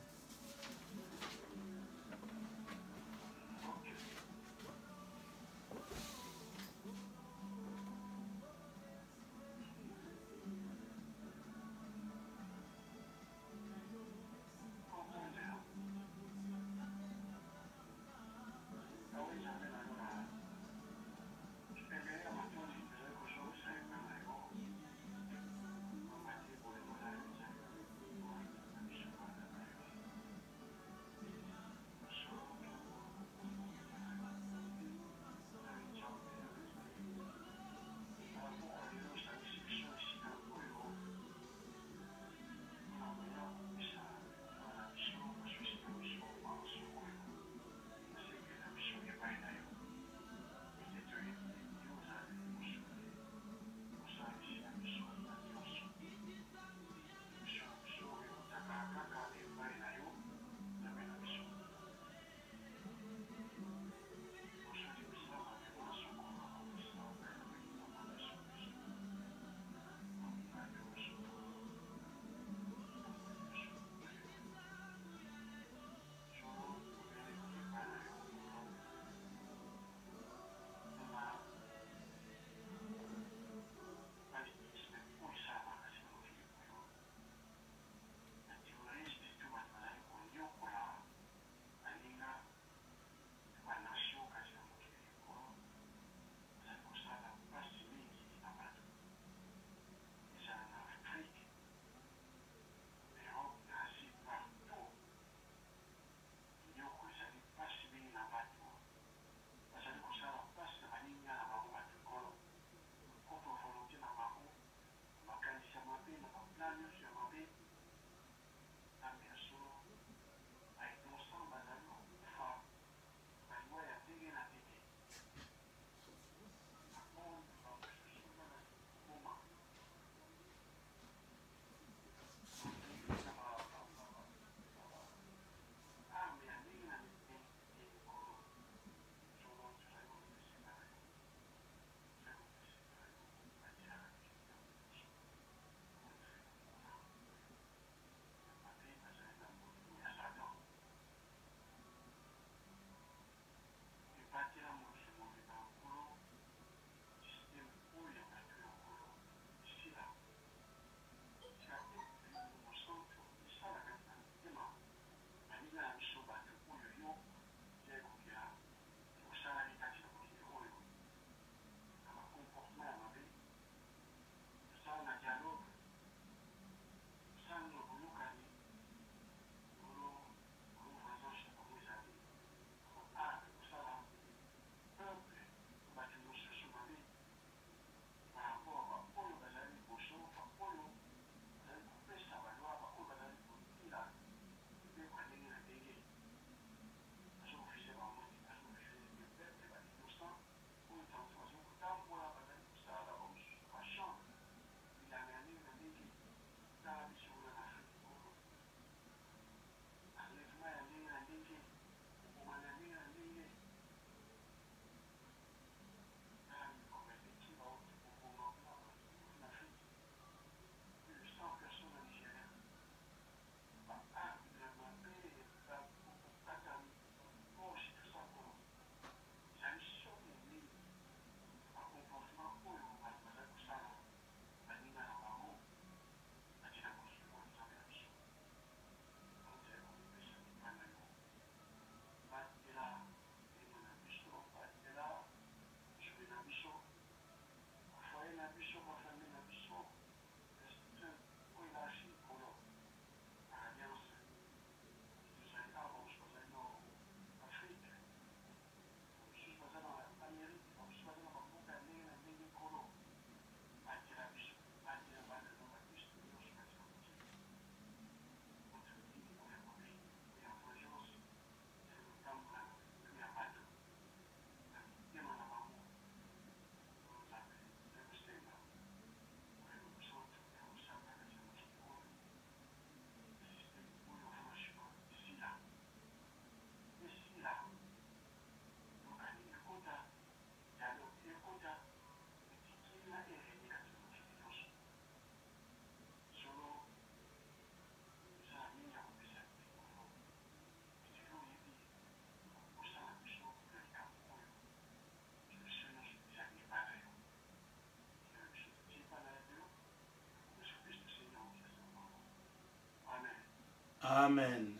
Amen.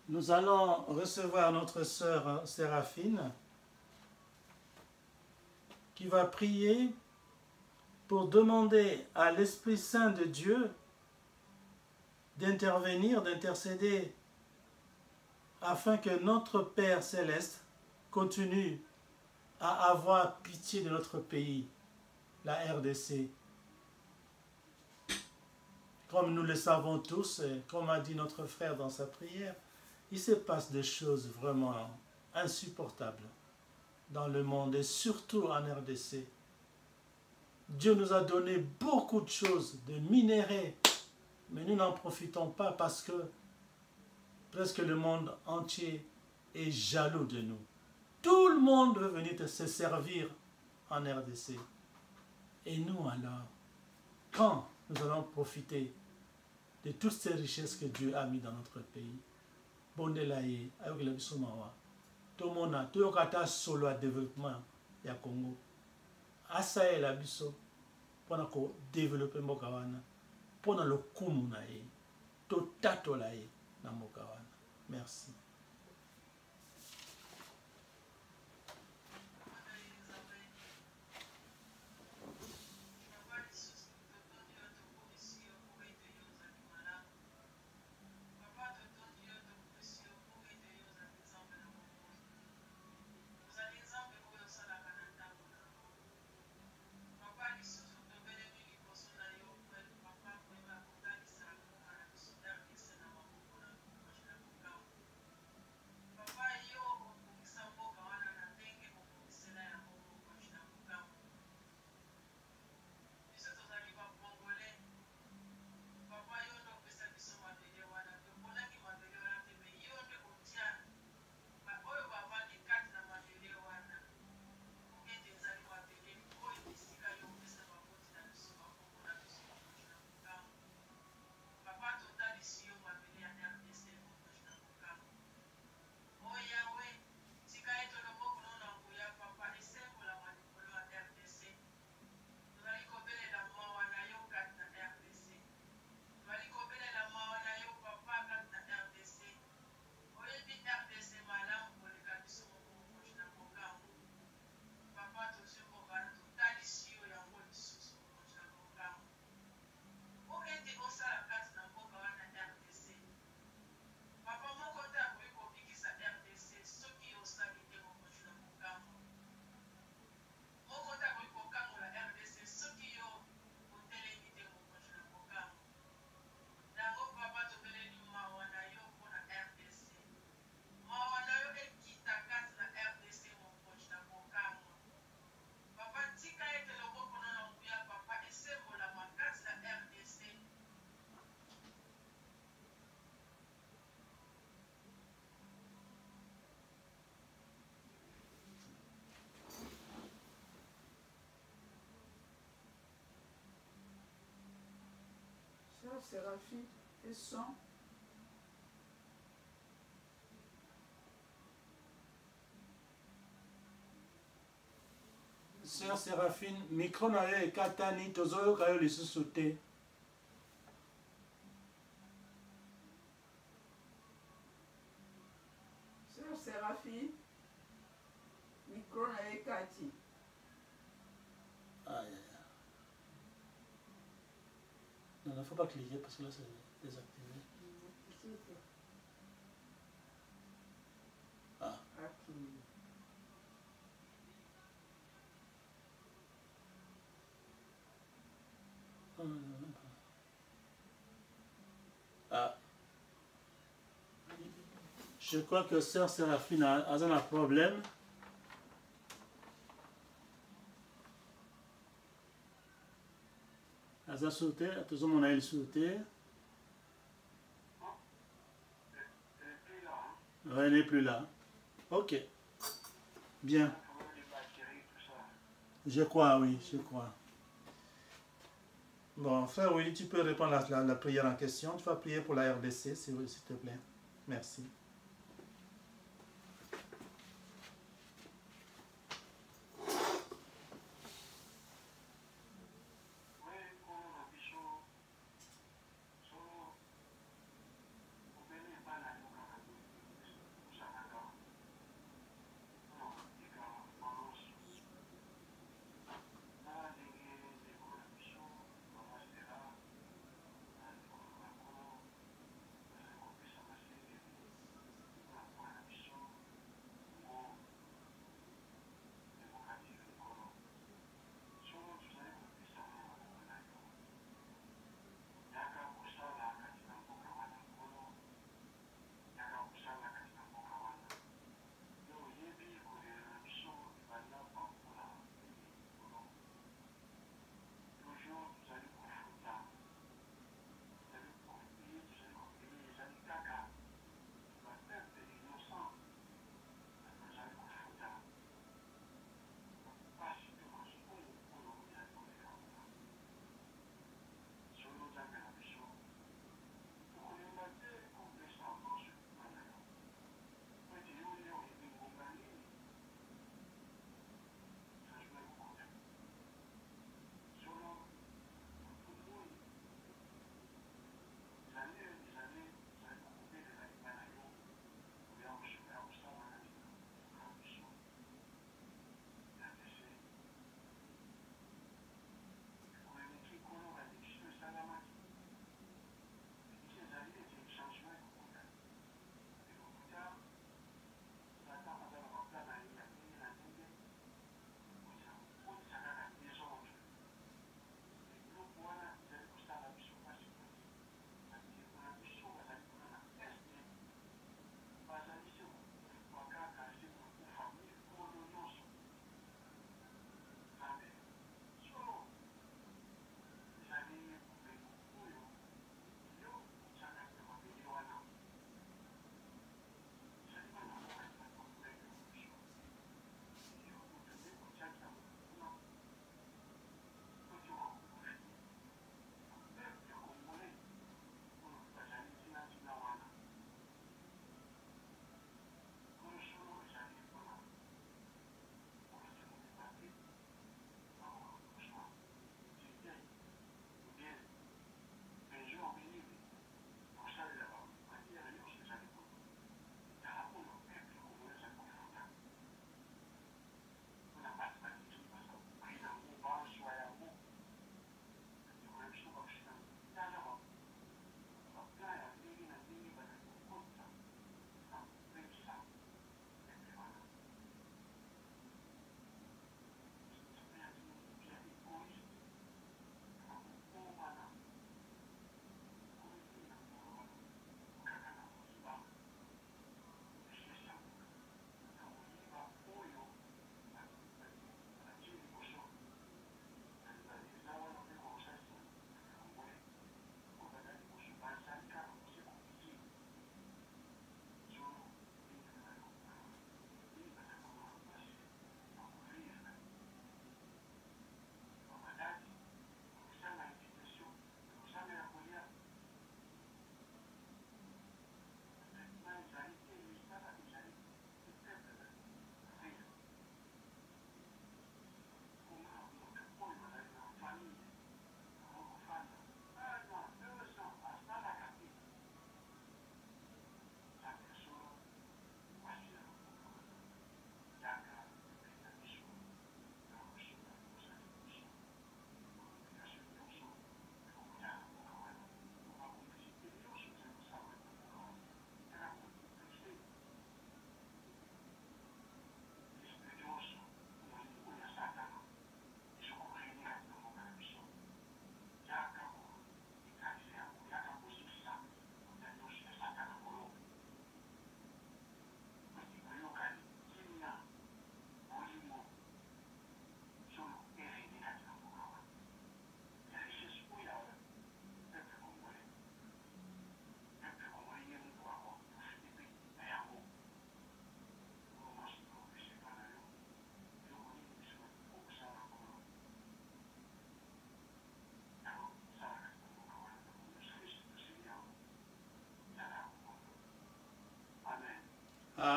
Nous allons recevoir notre sœur Séraphine qui va prier pour demander à l'Esprit Saint de Dieu d'intervenir, d'intercéder afin que notre Père Céleste continue à avoir pitié de notre pays, la RDC. Comme nous le savons tous, et comme a dit notre frère dans sa prière, il se passe des choses vraiment insupportables dans le monde et surtout en RDC. Dieu nous a donné beaucoup de choses, de minéraux, mais nous n'en profitons pas parce que presque le monde entier est jaloux de nous. Tout le monde veut venir se servir en RDC. Et nous alors, quand nous allons profiter de toutes ces richesses que Dieu a mis dans notre pays? Bondelaye, avec la Bissomawa, tout le monde a tout le solo à développement du Congo. Asa la biso pour développer Mokawana, pour le Kumunaye, tout tatolaye na Mokawana. Merci. Séraphine et son. Sœur Séraphine, micro na yo ekatani tozoyoka yo lisusu te. Sœur Séraphine, micro na yo ekati. Aïe, aïe, aïe. Non, il ne faut pas cliquer parce que là c'est désactivé. Ah. Ah. Je crois que Sœur Séraphine a un problème. Elle a sauté, attention mon aile sauté. Elle n'est plus là. Ok. Bien. Je crois, oui, je crois. Bon, frère Willy, tu peux répondre à la prière en question. Tu vas prier pour la RDC, s'il te plaît. Merci.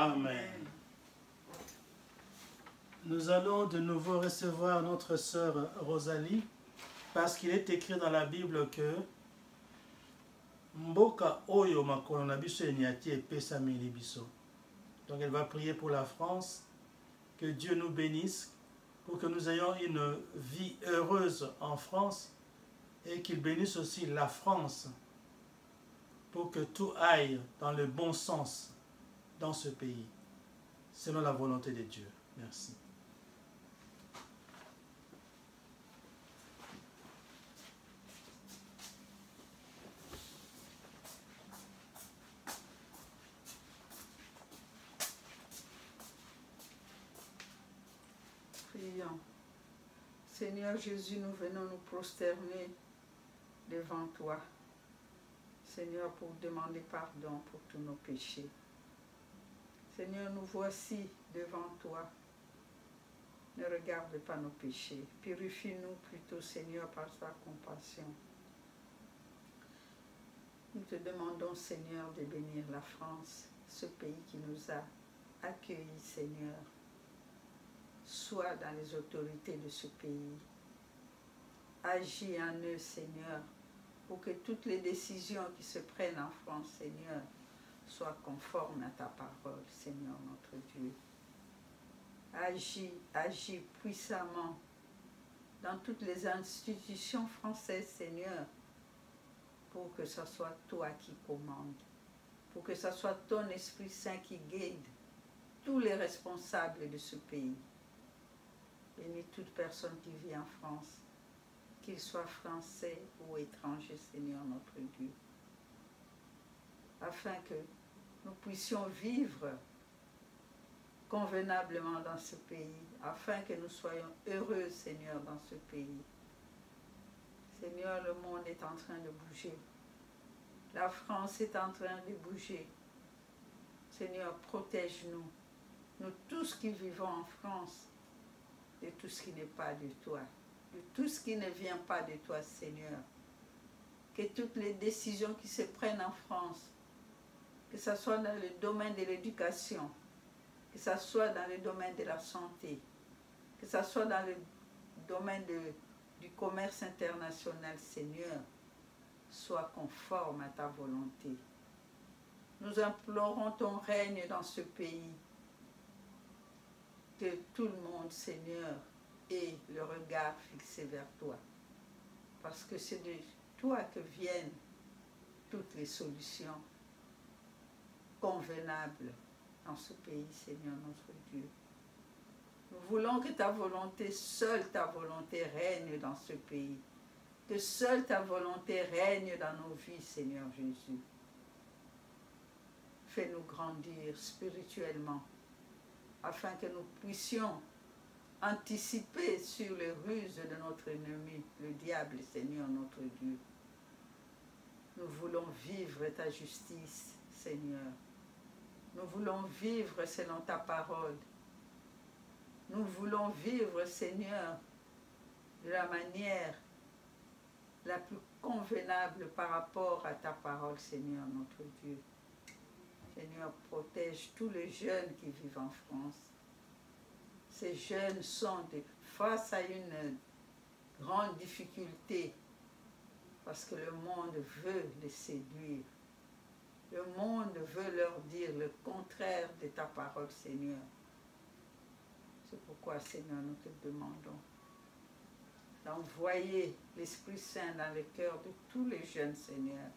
Amen. Nous allons de nouveau recevoir notre sœur Rosalie parce qu'il est écrit dans la Bible que Mboka oyo makolo na biso enyati epesameli biso. Donc elle va prier pour la France, que Dieu nous bénisse, pour que nous ayons une vie heureuse en France et qu'il bénisse aussi la France pour que tout aille dans le bon sens dans ce pays, selon la volonté de Dieu. Merci. Prions. Seigneur Jésus, nous venons nous prosterner devant toi. Seigneur, pour demander pardon pour tous nos péchés. Seigneur, nous voici devant toi. Ne regarde pas nos péchés. Purifie-nous plutôt, Seigneur, par ta compassion. Nous te demandons, Seigneur, de bénir la France, ce pays qui nous a accueillis, Seigneur. Sois dans les autorités de ce pays. Agis en eux, Seigneur, pour que toutes les décisions qui se prennent en France, Seigneur, soient conformes à ta parole, Seigneur notre Dieu. Agis puissamment dans toutes les institutions françaises, Seigneur, pour que ce soit toi qui commandes, pour que ce soit ton Esprit Saint qui guide tous les responsables de ce pays. Bénis toute personne qui vit en France, qu'il soit français ou étranger, Seigneur notre Dieu, afin que nous puissions vivre convenablement dans ce pays, afin que nous soyons heureux, Seigneur, dans ce pays. Seigneur, le monde est en train de bouger. La France est en train de bouger. Seigneur, protège-nous, nous tous qui vivons en France, de tout ce qui n'est pas de toi, de tout ce qui ne vient pas de toi, Seigneur. Que toutes les décisions qui se prennent en France, que ce soit dans le domaine de l'éducation, que ce soit dans le domaine de la santé, que ce soit dans le domaine du commerce international, Seigneur, soient conformes à ta volonté. Nous implorons ton règne dans ce pays, que tout le monde, Seigneur, ait le regard fixé vers toi. Parce que c'est de toi que viennent toutes les solutions convenables dans ce pays, Seigneur notre Dieu. Nous voulons que ta volonté, seule ta volonté règne dans ce pays. Que seule ta volonté règne dans nos vies, Seigneur Jésus. Fais-nous grandir spirituellement, afin que nous puissions anticiper sur les ruses de notre ennemi, le diable, Seigneur notre Dieu. Nous voulons vivre ta justice, Seigneur. Nous voulons vivre selon ta parole. Nous voulons vivre, Seigneur, de la manière la plus convenable par rapport à ta parole, Seigneur notre Dieu. Seigneur, protège tous les jeunes qui vivent en France. Ces jeunes sont face à une grande difficulté parce que le monde veut les séduire. Le monde veut leur dire le contraire de ta parole, Seigneur. C'est pourquoi, Seigneur, nous te demandons d'envoyer l'Esprit Saint dans le cœur de tous les jeunes, Seigneur.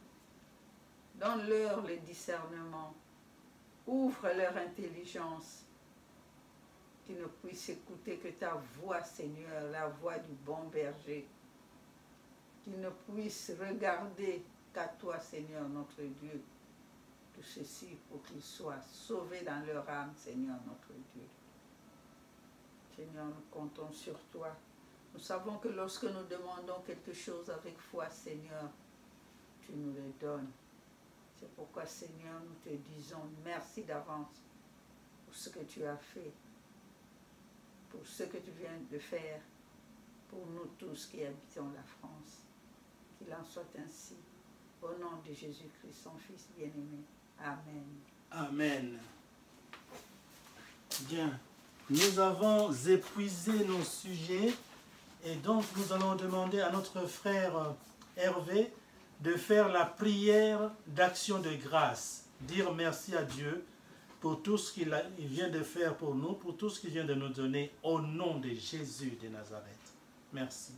Donne-leur le discernement. Ouvre leur intelligence, qu'ils ne puissent écouter que ta voix, Seigneur, la voix du bon berger. Qu'ils ne puissent regarder qu'à toi, Seigneur, notre Dieu. Tout ceci pour qu'ils soient sauvés dans leur âme, Seigneur, notre Dieu. Seigneur, nous comptons sur toi. Nous savons que lorsque nous demandons quelque chose avec foi, Seigneur, tu nous le donnes. C'est pourquoi, Seigneur, nous te disons merci d'avance pour ce que tu as fait, pour ce que tu viens de faire, pour nous tous qui habitons la France. Qu'il en soit ainsi. Au nom de Jésus-Christ, son Fils bien-aimé. Amen. Amen. Bien. Nous avons épuisé nos sujets et donc nous allons demander à notre frère Hervé de faire la prière d'action de grâce. Dire merci à Dieu pour tout ce qu'il vient de faire pour nous, pour tout ce qu'il vient de nous donner au nom de Jésus de Nazareth. Merci.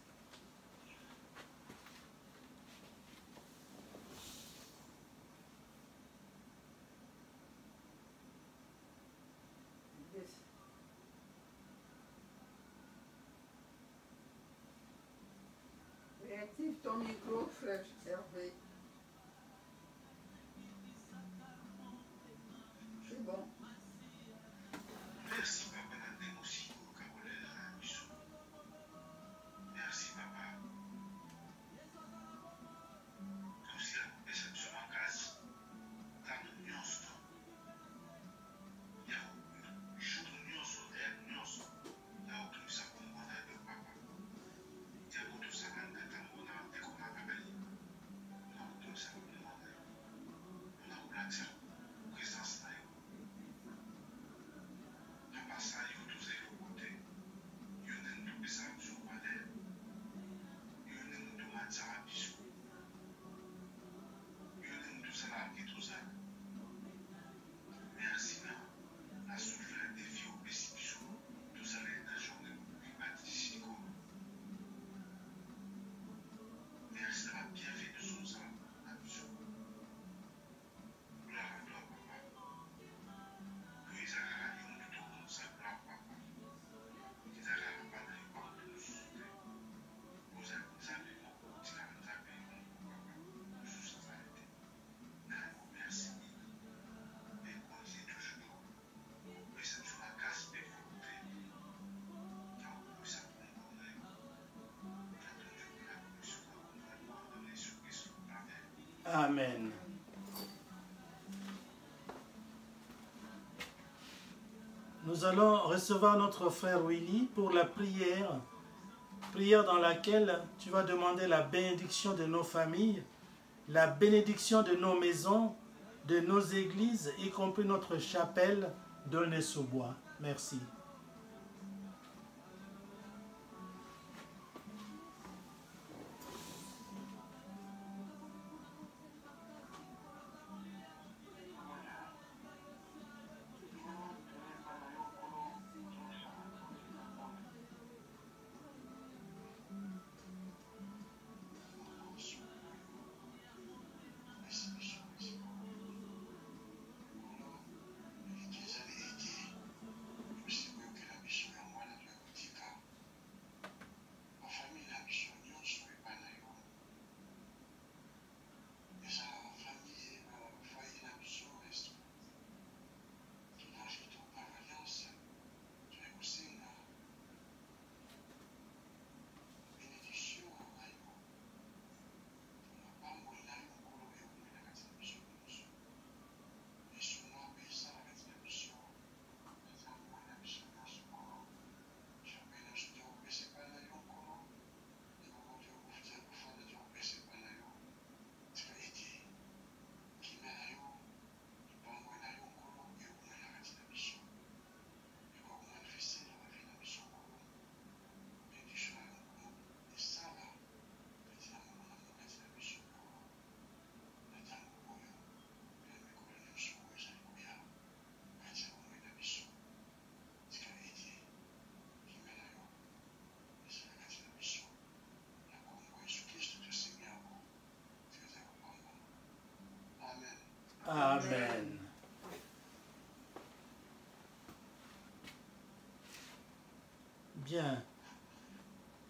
Réactive ton micro, frère Hervé. C'est bon. Merci papa na ndenge osi okakolela na biso. Merci papa. Tosila kopesa biso makasi ntango nyonso ya jour nyonso heure nyonso ya kotumisa kombo na yo papa. Ya kotosakana ntango na bandeko na babeli na kotumisa kombo na yo na kolakisa présence na yo. Papa, yo tozali kokote yo nde topesaka biso valeur yo nde tomatisaka biso yo nde tosalaka ke tozala. Merci na souffle ya defi opesi biso tozali na journée bibatisiko. Merci na babienfait nyonso ozala na biso. Gloire à toi papa. Yo ezalaka yo nde tokonosa gloire papa. Ezalaka bana yo bakote mosusu te. Ozali nzambe moko otikala nzambe yo moko papa mosusu azali te. Nango merci mingi et continue toujours kopesa biso makasi mpe volonté ya kokomisa kombo na yo na tonjokola biso na kombo na mwana na Yesu Kristo. Amen. Amen. Nous allons recevoir notre frère Willy pour la prière dans laquelle tu vas demander la bénédiction de nos familles, la bénédiction de nos maisons, de nos églises, y compris notre chapelle d'Aulnay-sous-Bois. Merci. Amen. Bien.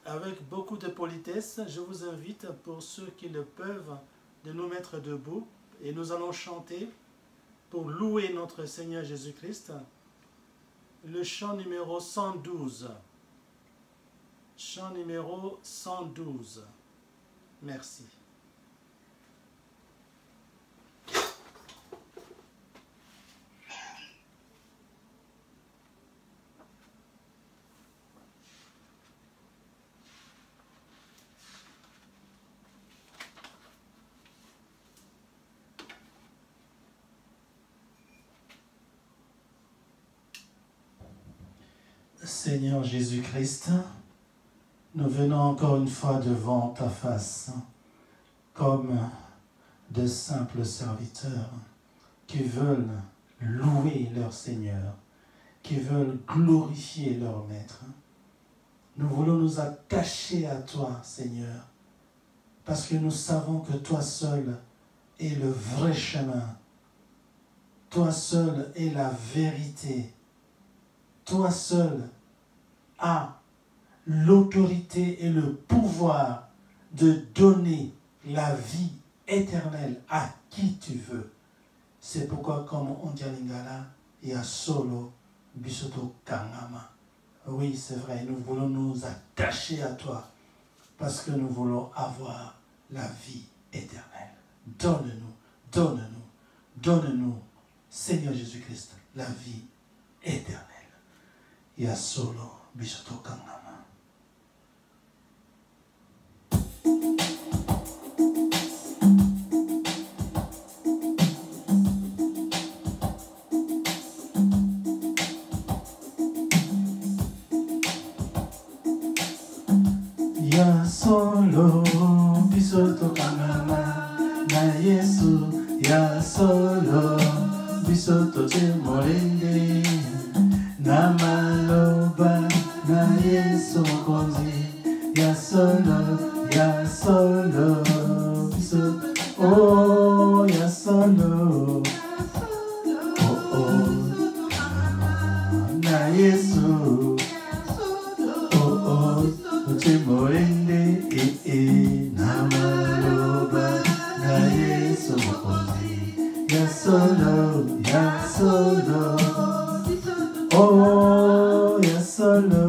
Avec beaucoup de politesse, je vous invite, pour ceux qui le peuvent, de nous mettre debout et nous allons chanter pour louer notre Seigneur Jésus-Christ le chant numéro 112. Chant numéro 112. Merci. Seigneur Jésus-Christ, nous venons encore une fois devant ta face comme de simples serviteurs qui veulent louer leur Seigneur, qui veulent glorifier leur Maître. Nous voulons nous attacher à toi, Seigneur, parce que nous savons que toi seul est le vrai chemin. Toi seul est la vérité. Toi seul as l'autorité et le pouvoir de donner la vie éternelle à qui tu veux. C'est pourquoi, comme on dit à Lingala, il y a solo bisoto kangama. Oui, c'est vrai, nous voulons nous attacher à toi parce que nous voulons avoir la vie éternelle. Donne-nous, donne-nous, donne-nous, Seigneur Jésus-Christ, la vie éternelle. Il y a solo bisoto kangama. Ya solo bisoto kangama na Yesu, ya solo bisoto temolende na maloba na Yesu mokonzi, ya solo bisoto, oh ya solo, oh na Yesu, Timorende na maloba na Yesu mokonzi, ya solo, oh ya solo,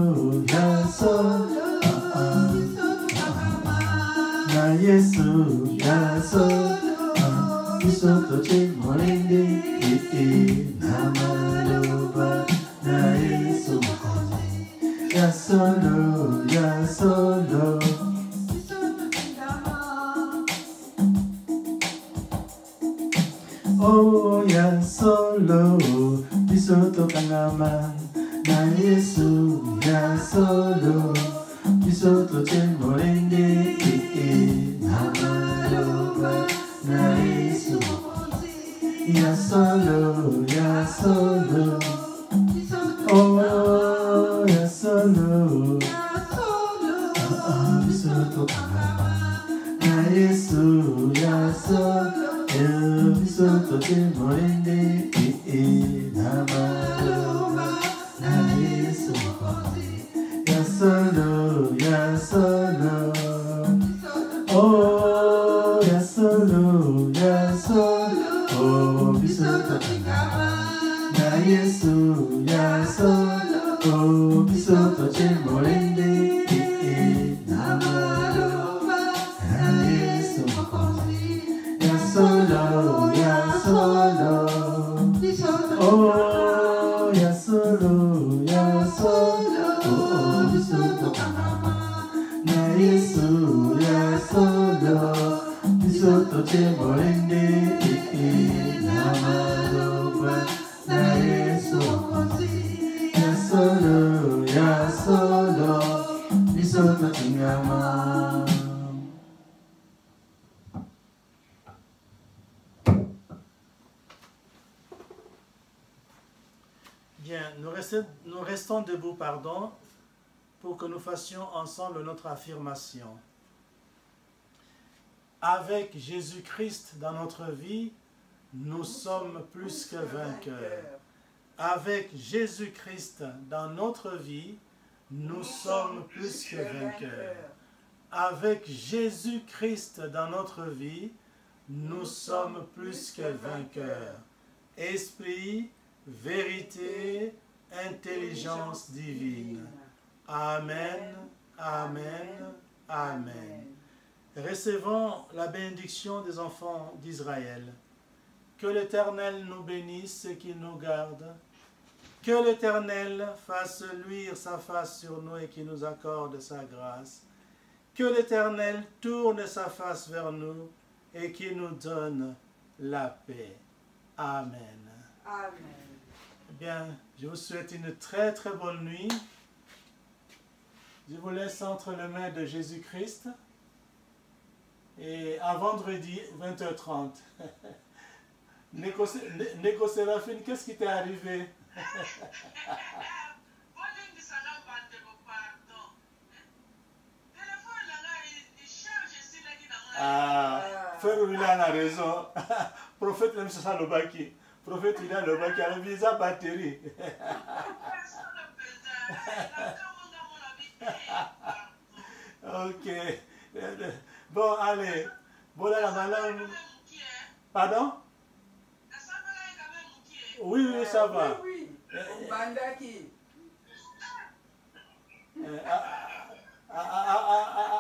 na Yesu, ya solo, bisoto timorende na maloba na Yesu mokonzi, ya solo, oh ya solo bisoto kangama na Yesu, ya solo bisoto temolende na maloba na Yesu, ya solo, oh ya solo, bisoto kangama na Yesu, ya solo bisoto temolende na maloba na Yesu mokonzi, ya solo, oh ya solo, oh bisoto kangama na Yesu, ya solo, oh bisoto temolende na maloba na Yesu mokonzi, ya solo, oh ya solo, oh bisoto kangama na Yesu, ya solo bisoto temolende na maloba na Yesu mokonzi, ya solo, bisoto kangama. Bien, nous restons debout, pour que nous fassions ensemble notre affirmation. Avec Jésus-Christ dans notre vie, nous sommes plus que vainqueurs. Avec Jésus-Christ dans notre vie, nous sommes plus que vainqueurs. Avec Jésus-Christ dans notre vie, nous sommes plus que vainqueurs. Esprit, vérité, intelligence divine. Amen, amen, amen. Recevons la bénédiction des enfants d'Israël. Que l'Éternel nous bénisse et qu'il nous garde. Que l'Éternel fasse luire sa face sur nous et qu'il nous accorde sa grâce. Que l'Éternel tourne sa face vers nous et qu'il nous donne la paix. Amen. Amen. Bien, je vous souhaite une très très bonne nuit Je vous laisse entre les mains de Jésus-Christ. Et à vendredi, 20h30. Négo Séraphine, qu'est-ce qui t'est arrivé? Ah, frère William a raison. Prophète même c'est ça le baki. Prophète William le baki a le visa batterie. Ok. Bon, allez. Voilà la malade. Pardon? Oui, oui, ça va. Oui, oui. Bandaki.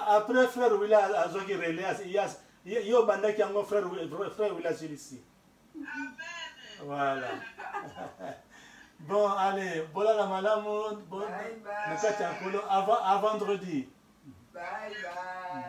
Après, frère William a zogi relias. Il y a Bandaki a mon frère William ici. Voilà. Bon, allez. Voilà la malade. Bon, Bye bye. à vendredi. Bye bye.